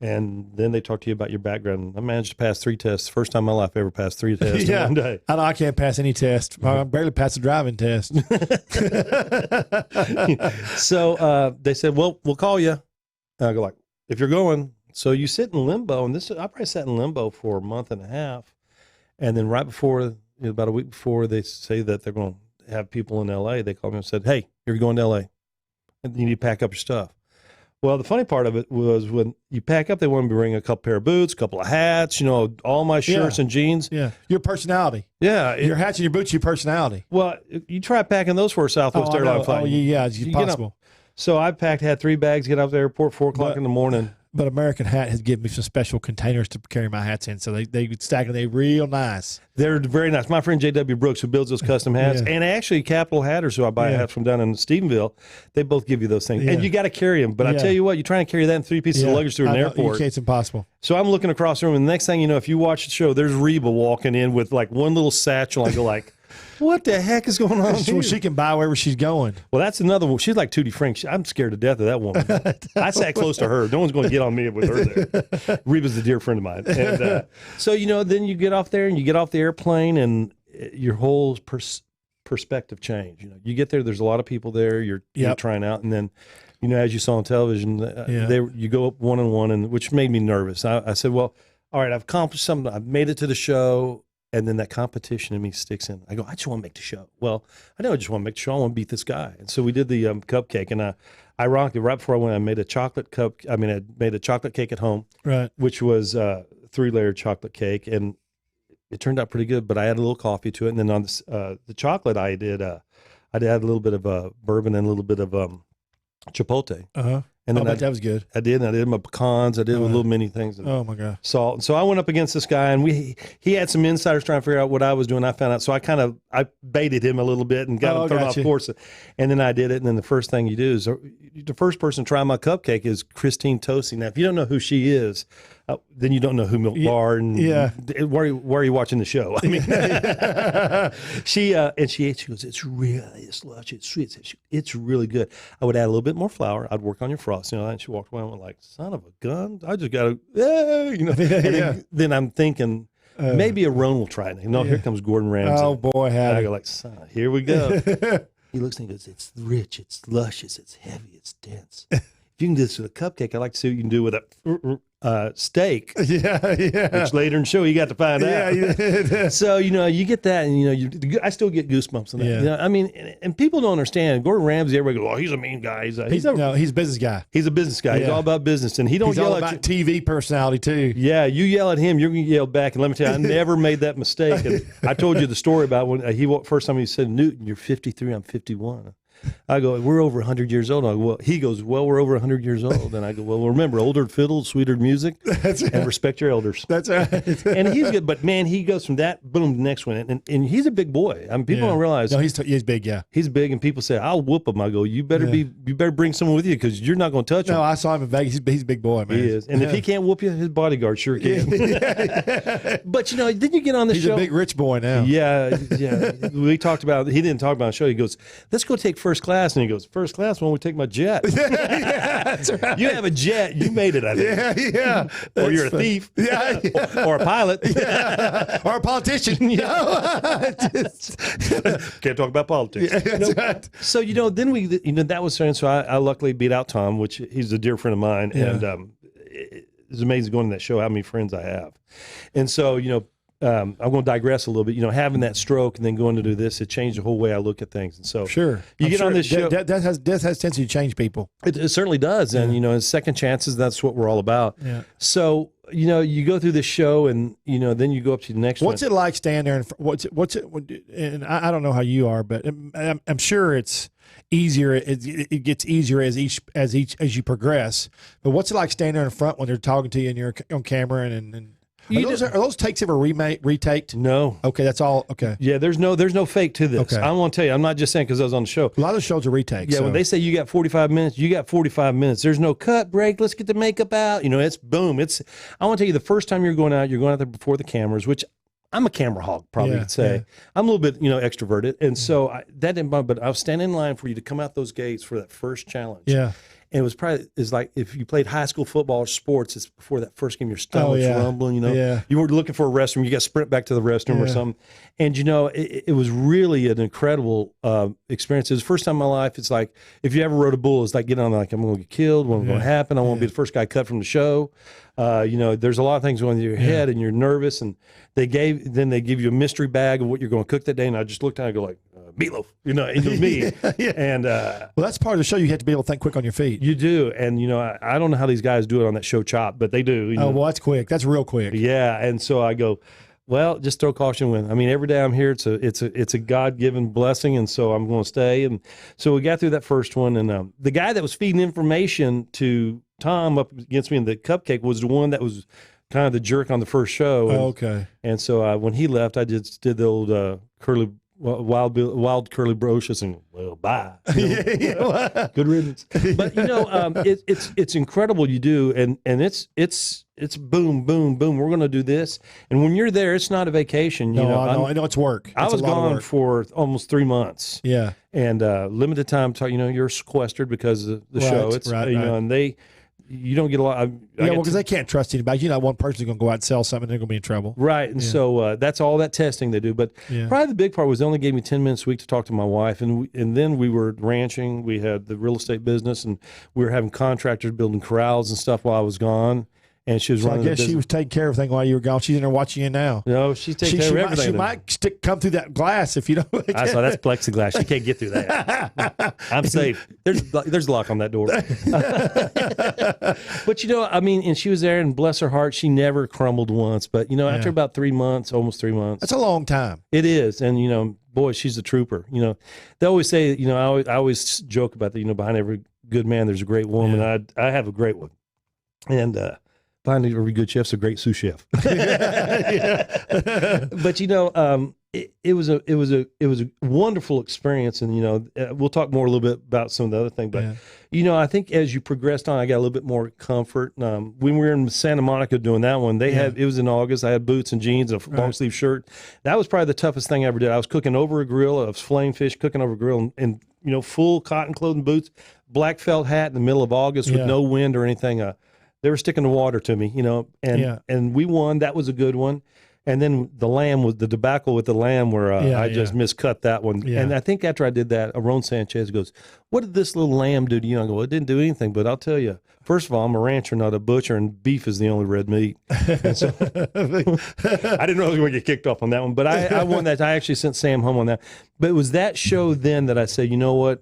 And then they talk to you about your background. I managed to pass 3 tests. First time in my life I ever passed 3 tests in one day. I can't pass any test. I barely passed a driving test. So they said, "Well, we'll call you." And I go like, "If you're going." So you sit in limbo, and I probably sat in limbo for a month and a half. And then right before, about a week before, they say that they're going to have people in LA. They called me and said, "Hey, you're going to LA, and you need to pack up your stuff." Well, the funny part of it was when you pack up, they want me to bring a couple pair of boots, a couple of hats, all my shirts and jeans. Yeah, your personality. Yeah, your hats and your boots, your personality. Well, you try packing those for a Southwest airline flight. Oh, yeah, it's possible. So I had 3 bags, get out of the airport 4 o'clock in the morning. But American Hat has given me some special containers to carry my hats in, so they stack them. They're real nice. They're very nice. My friend J.W. Brooks, who builds those custom hats, and actually Capital Hatters, who I buy hats from down in Stephenville, they both give you those things. And you got to carry them. But I tell you what, you're trying to carry that in 3 pieces of luggage through an airport. It's impossible. So I'm looking across the room, and the next thing you know, if you watch the show, there's Reba walking in with like one little satchel. I go like, what the heck is going on here? Well, she can buy wherever she's going. Well, that's another one. She's like Tootie Frank. I'm scared to death of that woman. I sat close to her. No one's going to get on me with her there. Reba's a dear friend of mine. And so, then you get off there and you get off the airplane and your whole perspective change. You get there, there's a lot of people there. You're trying out. And then, as you saw on television, you go up one-on-one, and which made me nervous. I said, well, all right, I've accomplished something. I've made it to the show. And then that competition in me sticks in. I go, I just want to make the show. Well, I know I just want to make the show. I want to beat this guy. And so we did the cupcake. And ironically, right before I went, I made a chocolate cake at home, right? Which was 3-layer chocolate cake, and it turned out pretty good. But I added a little coffee to it, and then on this, the chocolate, I did add a little bit of bourbon and a little bit of chipotle. And then that was good. I did my pecans. I did little mini things. Oh my God. Salt. And so I went up against this guy, and he had some insiders trying to figure out what I was doing. I found out. So I baited him a little bit and got him thrown off course. And then I did it. And then the first thing you do is the first person to try my cupcake is Christine Tosi. Now, if you don't know who she is, then you don't know who Milk Bar and why are you watching the show? I mean, she goes, it's lush, it's sweet, it's really good. I would add a little bit more flour. I'd work on your frosting, and she walked away and went like, son of a gun, I just got to, then I'm thinking, maybe a Roan will try it. No, here comes Gordon Ramsay. Oh boy, I go like, son, here we go. He looks and he goes, it's rich, it's luscious, it's heavy, it's dense. If you can do this with a cupcake, I'd like to see what you can do with a steak. Which later in the show you got to find out. So you get that, and I still get goosebumps on that. I mean, and people don't understand. Gordon Ramsay, everybody goes, "Oh, he's a mean guy." He's a business guy. He's a business guy. He's all about business, and he's all about TV personality too. Yeah, you yell at him, you're gonna yell back. And let me tell you, I never made that mistake. And I told you the story about when first time he said, "Newton, you're 53, I'm 51." I go, we're over 100 years old. He goes, well, we're over 100 years old. And I go, well, remember, older fiddles, sweeter music, and respect your elders. That's right. And he's good, but man, he goes from that, boom, to the next one. And he's a big boy. I mean, people don't realize. No, he's big, yeah. He's big, and people say, I'll whoop him. I go, you better bring someone with you because you're not going to touch him. No, I saw him in Vegas. He's a big boy, man. He is. And if he can't whoop you, his bodyguard sure can. But, then you get on the show. He's a big rich boy now. Yeah. We talked about, he didn't talk about on the show. He goes, let's go take first class. And he goes, first class when we take my jet. That's right. You have a jet, you made it, I think. Yeah. Or you're a thief. Or a pilot. Or a politician. Can't talk about politics. That's right. So, then that was saying, so I luckily beat out Tom, which he's a dear friend of mine. And it's amazing going to that show, how many friends I have. And so, I'm going to digress a little bit. Having that stroke and then going to do this, it changed the whole way I look at things. And so, you get on this show. Death has tendency to change people. It certainly does, and second chances. That's what we're all about. Yeah. So you go through this show, and then you go up to the next. What's it like standing there? And what's it? And I don't know how you are, but I'm sure it's easier. It gets easier as you progress. But what's it like standing there in front when they're talking to you and you're on camera and Are those takes ever retaked? No. Okay, that's all. Okay. Yeah, there's no fake to this. Okay. I want to tell you, I'm not just saying because I was on the show. A lot of shows are retakes. Yeah, when they say you got 45 minutes, you got 45 minutes. There's no cut, break, let's get the makeup out. It's boom. I want to tell you, the first time you're going out there before the cameras, which I'm a camera hog, probably could say. Yeah. I'm a little bit, extroverted. And so that didn't bother, but I was standing in line for you to come out those gates for that first challenge. Yeah. And it's like if you played high school football or sports, it's before that first game, your stomach's rumbling, You were looking for a restroom, you got to sprint back to the restroom or something. And, it was really an incredible experience. It was the first time in my life. It's like, if you ever rode a bull, it's like getting on, like, I'm going to get killed, what's going to happen, I want to be the first guy cut from the show. There's a lot of things going through your head and you're nervous, and they give you a mystery bag of what you're going to cook that day. And I just looked at it and go like, meatloaf, and it was me. And well, that's part of the show. You have to be able to think quick on your feet. You do. And I don't know how these guys do it on that show Chop, but they do. Oh, well, that's quick. That's real quick. Yeah. And so I go, well, just throw caution with. I mean, every day I'm here, it's a God-given blessing, and so I'm going to stay. And so we got through that first one, and the guy that was feeding information to Tom up against me in the cupcake was the one that was kind of the jerk on the first show. And, okay. And so when he left, I just did the old wild curly brocious and bye. Good riddance. But it's incredible you do, and it's boom, boom, boom. We're going to do this, and when you're there, it's not a vacation. I know it's work. I was gone for almost 3 months. Yeah, and limited time. You're sequestered because of the show. It's and you don't get a lot. Because they can't trust anybody. One person's going to go out and sell something, they're going to be in trouble. Right. And so that's all that testing they do. But probably the big part was they only gave me 10 minutes a week to talk to my wife. And then we were ranching. We had the real estate business, and we were having contractors building corrals and stuff while I was gone. and she was So I running. guess she was taking care of everything while you were gone. She's in there watching you now. No, she's taking care of everything. She might come through that glass if you don't. I saw that's plexiglass. She can't get through that. I'm safe. There's a lock on that door. But I mean, and she was there, and bless her heart, she never crumbled once. But after about 3 months, almost 3 months, that's a long time. It is, and boy, she's a trooper. They always say, I always joke about that. Behind every good man, there's a great woman. Yeah. I have a great one, and behind every good chef's a great sous chef. But it was a wonderful experience, and we'll talk more a little bit about some of the other things. But I think as you progressed on, I got a little bit more comfort. When we were in Santa Monica doing that one, it was in August. I had boots and jeans, a long sleeve shirt. That was probably the toughest thing I ever did. I was cooking over a grill. I was flaying fish, cooking over a grill, and full cotton clothing boots, black felt hat in the middle of August with no wind or anything. They were sticking the water to me, and we won. That was a good one. And then the debacle with the lamb where I just miscut that one. Yeah. And I think after I did that, Aaron Sanchez goes, "What did this little lamb do to you?" I go, "Well, it didn't do anything, but I'll tell you, first of all, I'm a rancher, not a butcher, and beef is the only red meat." And so I didn't know I was going to get kicked off on that one, but I won that. I actually sent Sam home on that. But it was that show then that I said, you know what?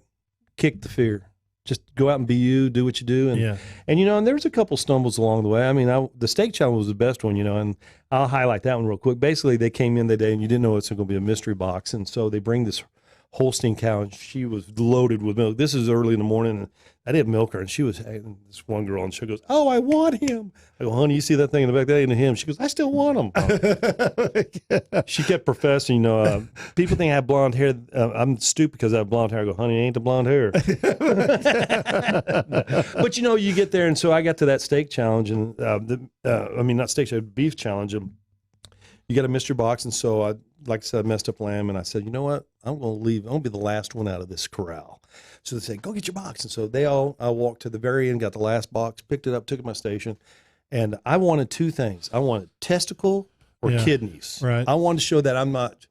Kick the fear. Just go out and be you, do what you do. And there was a couple stumbles along the way. I mean, the steak challenge was the best one, and I'll highlight that one real quick. Basically, they came in that day and you didn't know it's going to be a mystery box. And so they bring this Holstein cow and she was loaded with milk. This is early in the morning and I didn't milk her. And she was, this one girl, and she goes, "Oh, I want him." I go, "Honey, you see that thing in the back? That ain't him." She goes, "I still want him." She kept professing, people think I have blonde hair. I'm stupid because I have blonde hair. I go, "Honey, it ain't the blonde hair." But you get there. And so I got to that steak challenge and not steak challenge, beef challenge. And you got a mystery box. And so like I said, I messed up lamb. And I said, you know what? I'm going to leave. I'm going to be the last one out of this corral. So they said, "Go get your box." And so I walked to the very end, got the last box, picked it up, took it to my station. And I wanted two things. I wanted testicle or kidneys. Right. I wanted to show that I'm not,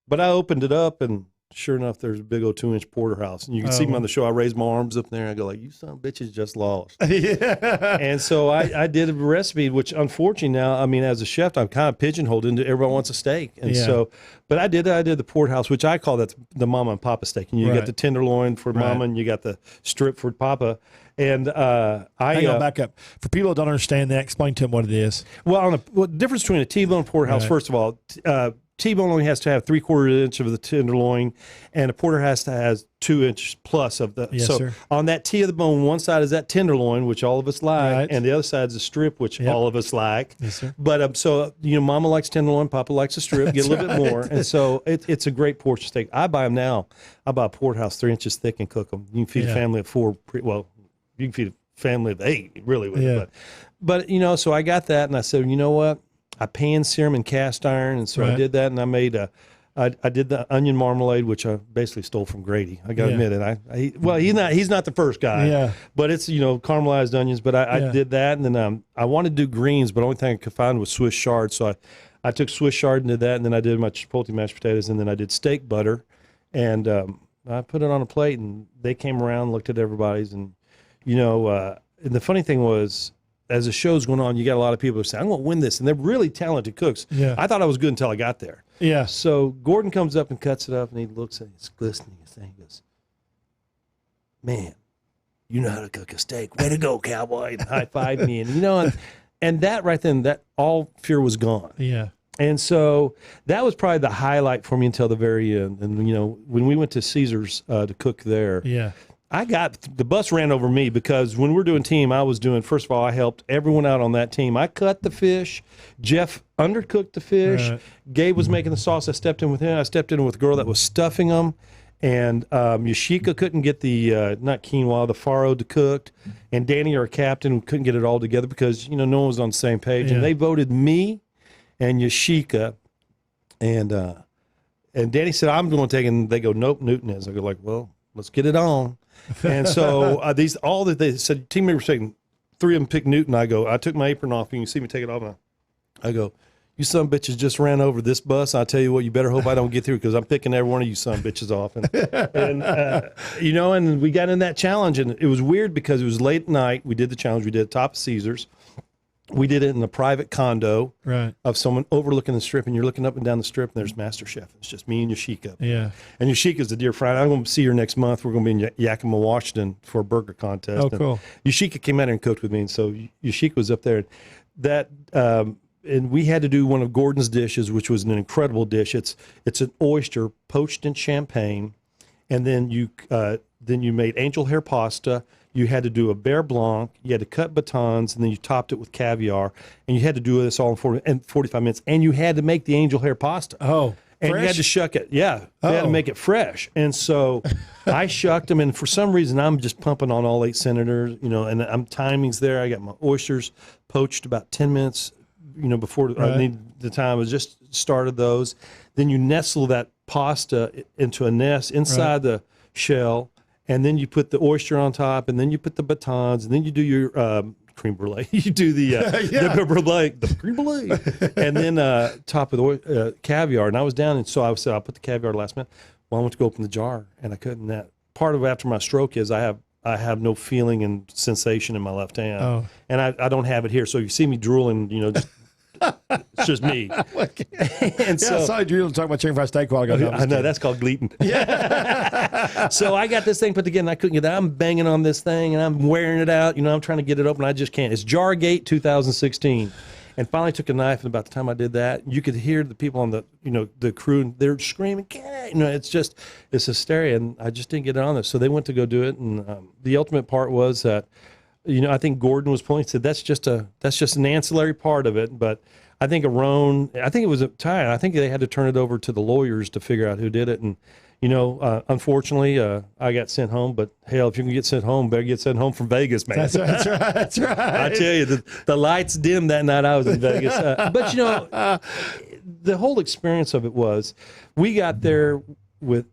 but I opened it up and sure enough, there's a big old 2-inch porterhouse. And you can see me on the show. I raised my arms up there and I go like, "You son of bitches just lost." And so I did a recipe, which unfortunately now, I mean, as a chef, I'm kind of pigeonholed into everyone wants a steak. And so, but I did the porterhouse, which I call that the mama and papa steak. And you got the tenderloin for mama and you got the strip for papa. And hang on, back up. For people who don't understand that, explain to them what it is. Well, the difference between a T-bone and porterhouse, first of all, T-bone only has to have 3/4 inch of the tenderloin, and a porter has to have 2 inch plus of the. Yes, sir. On that T of the bone, one side is that tenderloin, which all of us like, and the other side is the strip, which all of us like. Yes, sir. But so mama likes tenderloin, papa likes a strip. Get a little bit more, and so it's a great pork steak. I buy them now. I buy a porterhouse 3 inches thick and cook them. You can feed a family of 4. You can feed a family of 8, really. With it. But so I got that, and I said, you know what? I pan sear them in cast iron, and so I did that, and I made I did the onion marmalade, which I basically stole from Grady. I got to admit it. He's not the first guy, but it's caramelized onions. But I did that, and then I wanted to do greens, but the only thing I could find was Swiss chard, so I took Swiss chard and did that, and then I did my chipotle mashed potatoes, and then I did steak butter, and I put it on a plate, and they came around, looked at everybody's, and and the funny thing was, as the show's going on, you got a lot of people who say, "I'm going to win this," and they're really talented cooks. I thought I was good until I got there. So Gordon comes up and cuts it up, and he looks at it, it's glistening. He goes, "Man, you know how to cook a steak. Way to go, cowboy!" And high-fived me, and that right then, that all fear was gone. And so that was probably the highlight for me until the very end. And when we went to Caesar's to cook there, the bus ran over me because when we're doing team, first of all, I helped everyone out on that team. I cut the fish. Jeff undercooked the fish. Gabe was making the sauce. I stepped in with him. I stepped in with a girl that was stuffing them. And Yashika couldn't get the, not quinoa, the farro to cooked. And Danny, our captain, couldn't get it all together because, no one was on the same page. And they voted me and Yashika. And Danny said, "I'm going to take it." And they go, "Nope, Newton is." I go like, "Well, let's get it on." And so they said, team members taking 3 of them picked Newton. I took my apron off, and you can see me take it off. I go, "You son of bitches just ran over this bus. I tell you what, you better hope I don't get through because I'm picking every one of you son of bitches off." And we got in that challenge, and it was weird because it was late at night. We did the challenge. We did it top of Caesar's, We did it in a private condo Right. of someone overlooking the strip, and you're looking up and down the strip, and there's Master Chef. It's just me and Yashika. Yeah. And Yashika's a dear friend. I'm going to see her next month. We're going to be in Yakima, Washington for a burger contest. Oh, cool. And Yashika came out here and cooked with me, and so Yashika was up there. And we had to do one of Gordon's dishes, which was an incredible dish. It's an oyster poached in champagne, and then you made angel hair pasta. You had to do a beurre blanc. You had to cut batons, and then you topped it with caviar. And you had to do this all in 45 minutes. And you had to make the angel hair pasta. Oh, and fresh? you had to shuck it. Yeah, you had to make it fresh. And so I shucked them. And for some reason, I'm just pumping on all 8 cylinders. And I'm timing's there. I got my oysters poached about 10 minutes. Before I need the time. I just started those. Then you nestle that pasta into a nest inside the shell. And then you put the oyster on top, and then you put the batons, and then you do your cream brulee. You do the cream brulee, and then top with caviar. And I was down, and so I said, I'll put the caviar last minute. Well, I went to go open the jar, and I couldn't. That part of after my stroke is I have no feeling and sensation in my left hand, and I don't have it here. So you see me drooling, just. It's just me. And so, I saw you talking about chicken fried steak a while ago. I know, that's called gleating. Yeah. So I got this thing put together, and I couldn't get that. I'm banging on this thing, and I'm wearing it out. I'm trying to get it open. I just can't. It's Jargate 2016. And finally took a knife, and about the time I did that, you could hear the people on the crew, and they're screaming, it's hysteria, and I just didn't get it on there. So they went to go do it, and the ultimate part was that I think Gordon was pointing, said that's just an ancillary part of it. But I think I think it was a tie. I think they had to turn it over to the lawyers to figure out who did it. And, unfortunately, I got sent home. But hell, if you can get sent home, better get sent home from Vegas, man. That's right. That's right. I tell you, the lights dimmed that night I was in Vegas. But, the whole experience of it was we got there with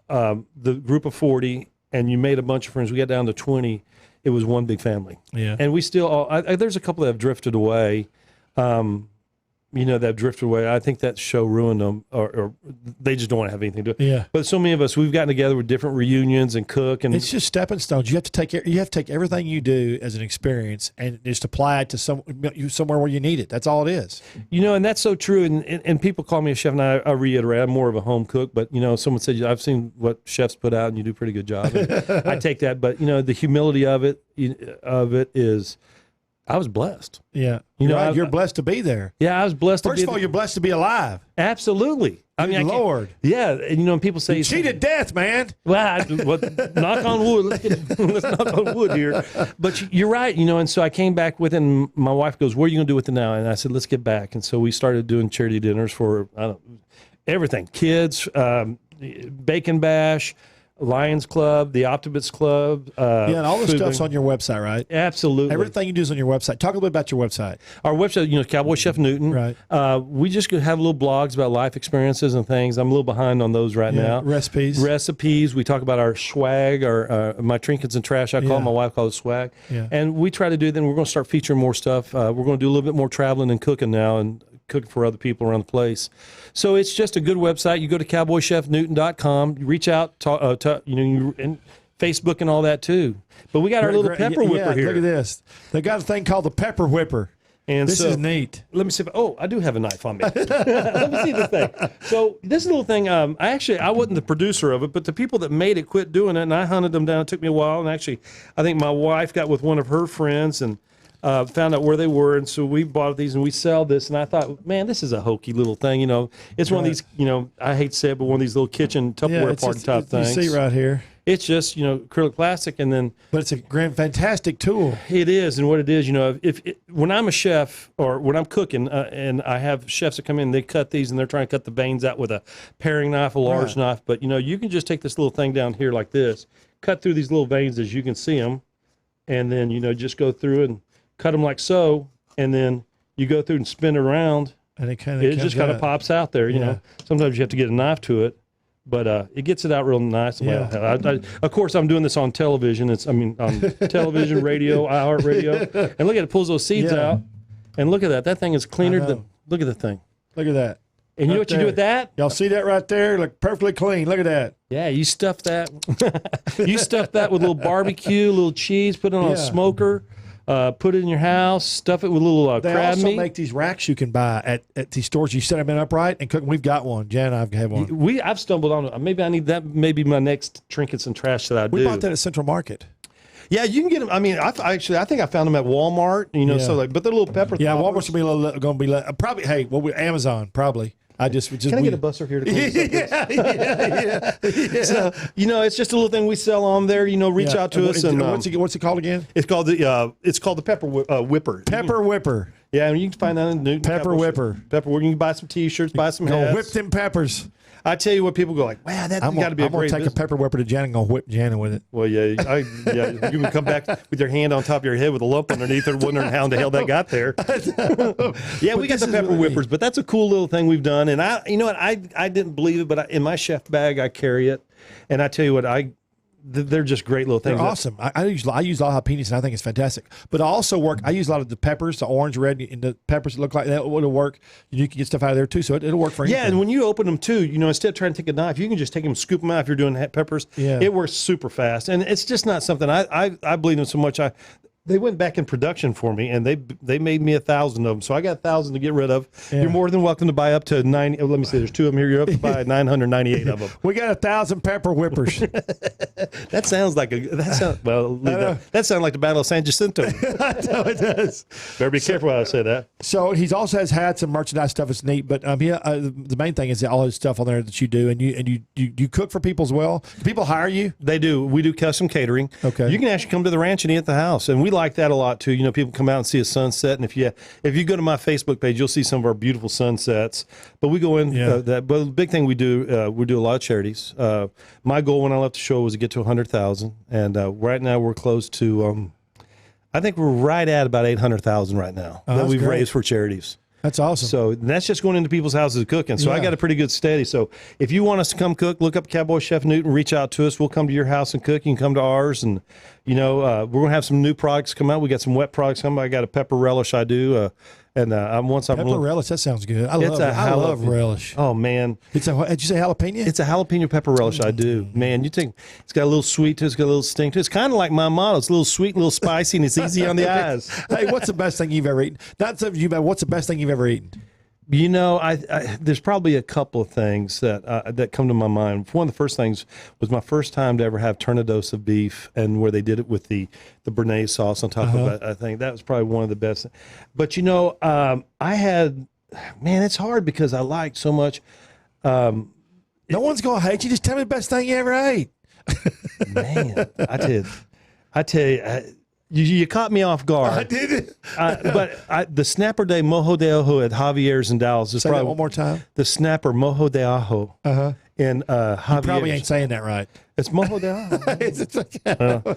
the group of 40, and you made a bunch of friends. We got down to 20. It was one big family. Yeah. And we still, there's a couple that have drifted away, that have drifted away. I think that show ruined them, or they just don't want to have anything to do. Yeah. But so many of us, we've gotten together with different reunions and cook. And it's just stepping stones. You have to take everything you do as an experience and just apply it to somewhere where you need it. That's all it is. And that's so true. And people call me a chef, and I reiterate, I'm more of a home cook. But, someone said, I've seen what chefs put out, and you do a pretty good job. And I take that. But, the humility of it is, I was blessed. Yeah. You're blessed to be there. Yeah, I was blessed First of all, you're blessed to be alive. Absolutely. Lord. Yeah, and people say... You cheated death, man. Well, knock on wood. Let's knock on wood here. But you're right, and so I came back with it, and my wife goes, what are you going to do with it now? And I said, let's get back. And so we started doing charity dinners for everything. Kids, Bacon Bash, Lions Club, the Optimus Club. And all the stuff's on your website, right? Absolutely. Everything you do is on your website. Talk a little bit about your website. Our website, Cowboy Chef Newton. Right. We just have little blogs about life experiences and things. I'm a little behind on those right now. Recipes. We talk about our swag, my trinkets and trash. I call it, my wife calls it swag. Yeah. And we try to do, then we're going to start featuring more stuff. We're going to do a little bit more traveling and cooking now, and cooking for other people around the place. So it's just a good website. You go to cowboychefnewton.com, you reach out, and Facebook and all that too. But we got our little pepper whipper here. Look at this. They got a thing called the pepper whipper. And this is neat. Let me see I do have a knife on me. Let me see this thing. So this little thing, I wasn't the producer of it, but the people that made it quit doing it, and I hunted them down. It took me a while, and actually, I think my wife got with one of her friends and found out where they were, and so we bought these and we sell this. And I thought, man, this is a hokey little thing. It's one of these, I hate to say it, but one of these little kitchen Tupperware party type things. You see right here. It's just, acrylic plastic, and then. But it's a fantastic tool. It is, and what it is, when I'm a chef or when I'm cooking, and I have chefs that come in, they cut these and they're trying to cut the veins out with a paring knife, a large knife. But you can just take this little thing down here like this, cut through these little veins as you can see them, and then just go through and cut them like so, and then you go through and spin it around, and it just kind of pops out there. Sometimes you have to get a knife to it, but it gets it out real nice. Yeah. Of course, I'm doing this on television. On television, radio, iHeartRadio, and look at it, pulls those seeds out, and look at that. That thing is cleaner than. Look at the thing. Look at that. And you know what you do with that? Y'all see that right there? Look perfectly clean. Look at that. Yeah, you stuff that. You stuff that with a little barbecue, a little cheese, put it on a smoker. Put it in your house, stuff it with a little They crab also meat. make these racks you can buy at these stores. You set them in upright and cook. We've got one. Jan and I have one. I've stumbled on it. Maybe I need that. Maybe my next trinkets and trash that I do. We bought that at Central Market. Yeah, you can get them. I mean, I think I found them at Walmart. You know, so but they're little pepper. Yeah, toppers. Walmart's going to be probably. Hey, Amazon probably. Can I get a buster here to clean this up? Yeah. So, it's just a little thing we sell on there. Reach out to us. And what's it called again? It's called the Pepper Whipper. Pepper Whipper. Yeah, and you can find that in Newton. Pepper Whipper. Pepper Whipper. You can buy some T-shirts, buy some hats. Whip them peppers. I tell you what, people go like, wow, that's got to be a great I'm going to take a pepper whipper to Jan and go whip Jan with it. Well, you can come back with your hand on top of your head with a lump underneath it, wondering how in the hell that got there. Yeah, we got the pepper whippers, but that's a cool little thing we've done. And I didn't believe it, but in my chef bag, I carry it. And I tell you what, they're just great little things. They're awesome. I use a lot of jalapenos, and I think it's fantastic. But I also I use a lot of the peppers, the orange, red, and the peppers that look like that would work. You can get stuff out of there too, so it'll work for anything. Yeah, and when you open them too, instead of trying to take a knife, you can just take them, scoop them out. If you're doing peppers, it works super fast, and it's just not something I believe in so much. They went back in production for me, and they made me 1,000 of them. So I got 1,000 to get rid of. Yeah. You're more than welcome to buy up to 90. Let me see. There's 2 of them here. You're up to buy 998 of them. We got 1,000 pepper whippers. That sounds like that sounds like the Battle of San Jacinto. I know it does. Better be careful how I say that. So he also has hats and merchandise stuff. It's neat, but the main thing is all his stuff on there that you do, and you cook for people as well. Do people hire you? They do. We do custom catering. Okay. You can actually come to the ranch and eat at the house, and we like that a lot too. People come out and see a sunset, and if you go to my Facebook page, you'll see some of our beautiful sunsets. But we go in that. But the big thing we do a lot of charities. My goal when I left the show was to get to 100,000, and right now we're close to. I think we're right at about 800,000 right now that we've raised for charities. That's awesome. So that's just going into people's houses cooking. So I got a pretty good steady. So if you want us to come cook, look up Cowboy Chef Newton, reach out to us. We'll come to your house and cook. You can come to ours. And, we're going to have some new products come out. We got some wet products coming. I got a pepper relish I do. Pepper relish, that sounds good. I love relish. Oh, man. Did you say jalapeno? It's a jalapeno pepper relish I do. Man, you think it's got a little sweet to it. It's got a little stink to it. It's kind of like my motto. It's a little sweet, a little spicy, and it's easy on the eyes. Hey, what's the best thing you've ever eaten? Not something what's the best thing you've ever eaten? There's probably a couple of things that come to my mind. One of the first things was my first time to ever have tornadoes of beef, and where they did it with the béarnaise sauce on top of it. I think that was probably one of the best. But it's hard because I like so much. No one's gonna hate you. Just tell me the best thing you ever ate. Man, I tell you. You caught me off guard. I did it. But the snapper de mojo de ajo at Javier's in Dallas is Say probably that one more time. The snapper mojo de ajo in Javier's. You probably ain't saying that right. It's mojo de ajo.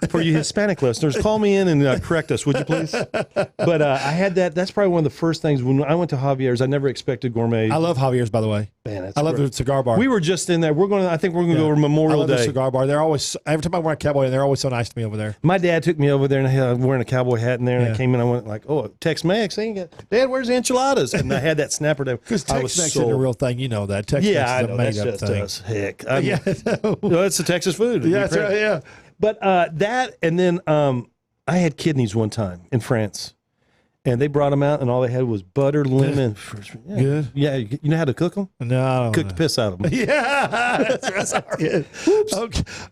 For you Hispanic listeners, call me in and correct us, would you please? But I had that. That's probably one of the first things when I went to Javier's. I never expected gourmet. I love Javier's, by the way. Man, I love the cigar bar. We were just in there. I think we're going to go Memorial I love Day. the cigar bar. They're always, every time I wear a cowboy, they're always so nice to me over there. My dad took me over there, and I was wearing a cowboy hat in there, and I came in, I went like, oh, Tex-Mex. Dad, where's the enchiladas? And I had that snapper. Because Tex-Mex isn't a real thing. You know that. Tex-Mex is a made-up thing. Heck. It's the Texas food. Yeah, that's right, yeah. But that, and then I had kidneys one time in France. And they brought them out, and all they had was butter, lemon. Good. Yeah, you know how to cook them? No. Cook the piss out of them. Yeah. That's good.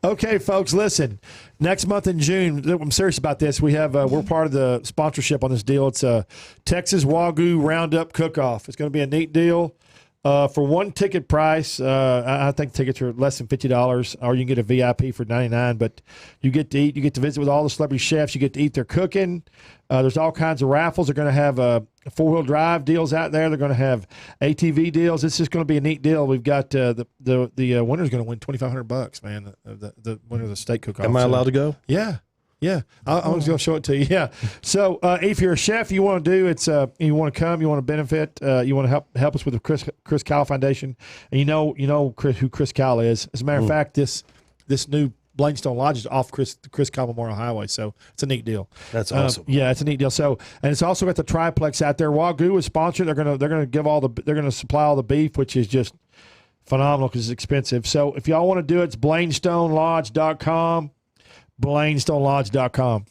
Okay, folks, listen. Next month in June, I'm serious about this. We're part of the sponsorship on this deal. It's a Texas Wagyu Roundup Cook-Off. It's going to be a neat deal. For one ticket price, I think tickets are less than $50, or you can get a VIP for $99. But you get to eat, you get to visit with all the celebrity chefs. You get to eat their cooking. There's all kinds of raffles. They're going to have 4-wheel drive deals out there. They're going to have ATV deals. It's just going to be a neat deal. We've got the winner's going to win $2,500, man. The winner of the steak cook-off. Am I allowed to go? Yeah. Yeah, I was going to show it to you. Yeah. So if you're a chef, you want to do you want to come, you want to benefit, you want to help us with the Chris Kyle Foundation, and you know who Chris Kyle is. As a matter of fact, this new Blainstone Lodge is off Chris Kyle Memorial Highway, so it's a neat deal. That's awesome. Yeah, it's a neat deal. So, and it's also got the triplex out there. Wagyu is sponsored. They're gonna supply all the beef, which is just phenomenal because it's expensive. So if y'all want to do it, it's BlainstoneLodge.com. BlainstoneLodge.com.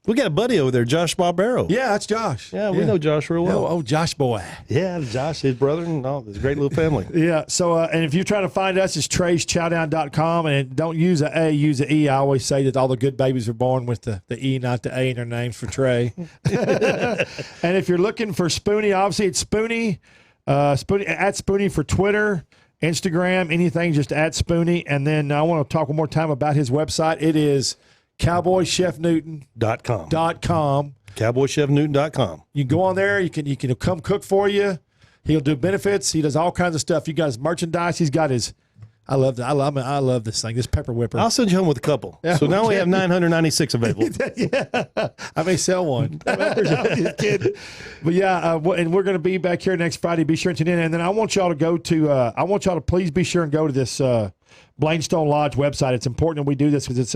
We got a buddy over there, Josh Barbero. Yeah, that's Josh. Yeah, we know Josh real well. Oh, Josh boy. Yeah, Josh, his brother, and all. It's a great little family. Yeah. So, and if you're trying to find us, it's Trey'sChowdown.com, and don't use an A, use an E. I always say that all the good babies are born with the E, not the A in their names for Trey. And if you're looking for Spoony, obviously it's Spoony, Spoony at Spoony for Twitter, Instagram, anything, just at Spoony. And then I want to talk one more time about his website. It is CowboyChefNewton.com. CowboyChefNewton.com. You can go on there. You can come cook for you. He'll do benefits. He does all kinds of stuff. You got his merchandise. He's got his. I love that. I love this thing. This pepper whipper. I'll send you home with a couple. Yeah, so now we have 996 available. Yeah, I may sell one. I'm just kidding. But yeah, and we're going to be back here next Friday. Be sure and tune in. And then I want y'all to go to. I want y'all to please be sure and go to this Blainstone Lodge website. It's important that we do this because it's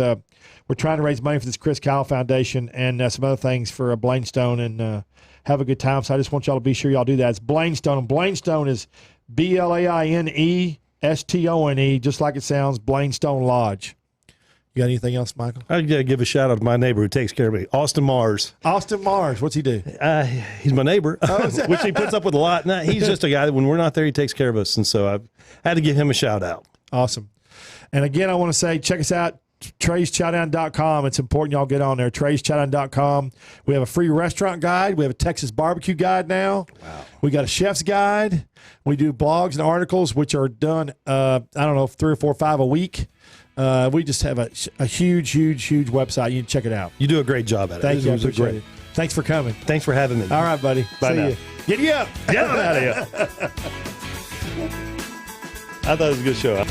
we're trying to raise money for this Chris Kyle Foundation and some other things for Blainstone and have a good time. So I just want y'all to be sure y'all do that. It's Blainstone, and Blainstone is BLAINESTONE, just like it sounds. Blainstone Lodge. You got anything else, Michael? I got to give a shout out to my neighbor who takes care of me, Austin Mars. Austin Mars, what's he do? He's my neighbor, which he puts up with a lot. No, he's just a guy that when we're not there, he takes care of us, and so I had to give him a shout out. Awesome. And again, I want to say, check us out. Trey'sChowdown.com. It's important y'all get on there. Trey'sChowdown.com. We have a free restaurant guide. We have a Texas barbecue guide now. Wow. We got a chef's guide. We do blogs and articles, which are done, 3 or 4 or 5 a week. We just have a huge website. You can check it out. You do a great job at it. Thank you. Great. It. Thanks for coming. Thanks for having me. All right, buddy. Bye now. You. Get you up. Get on out of here. I thought it was a good show.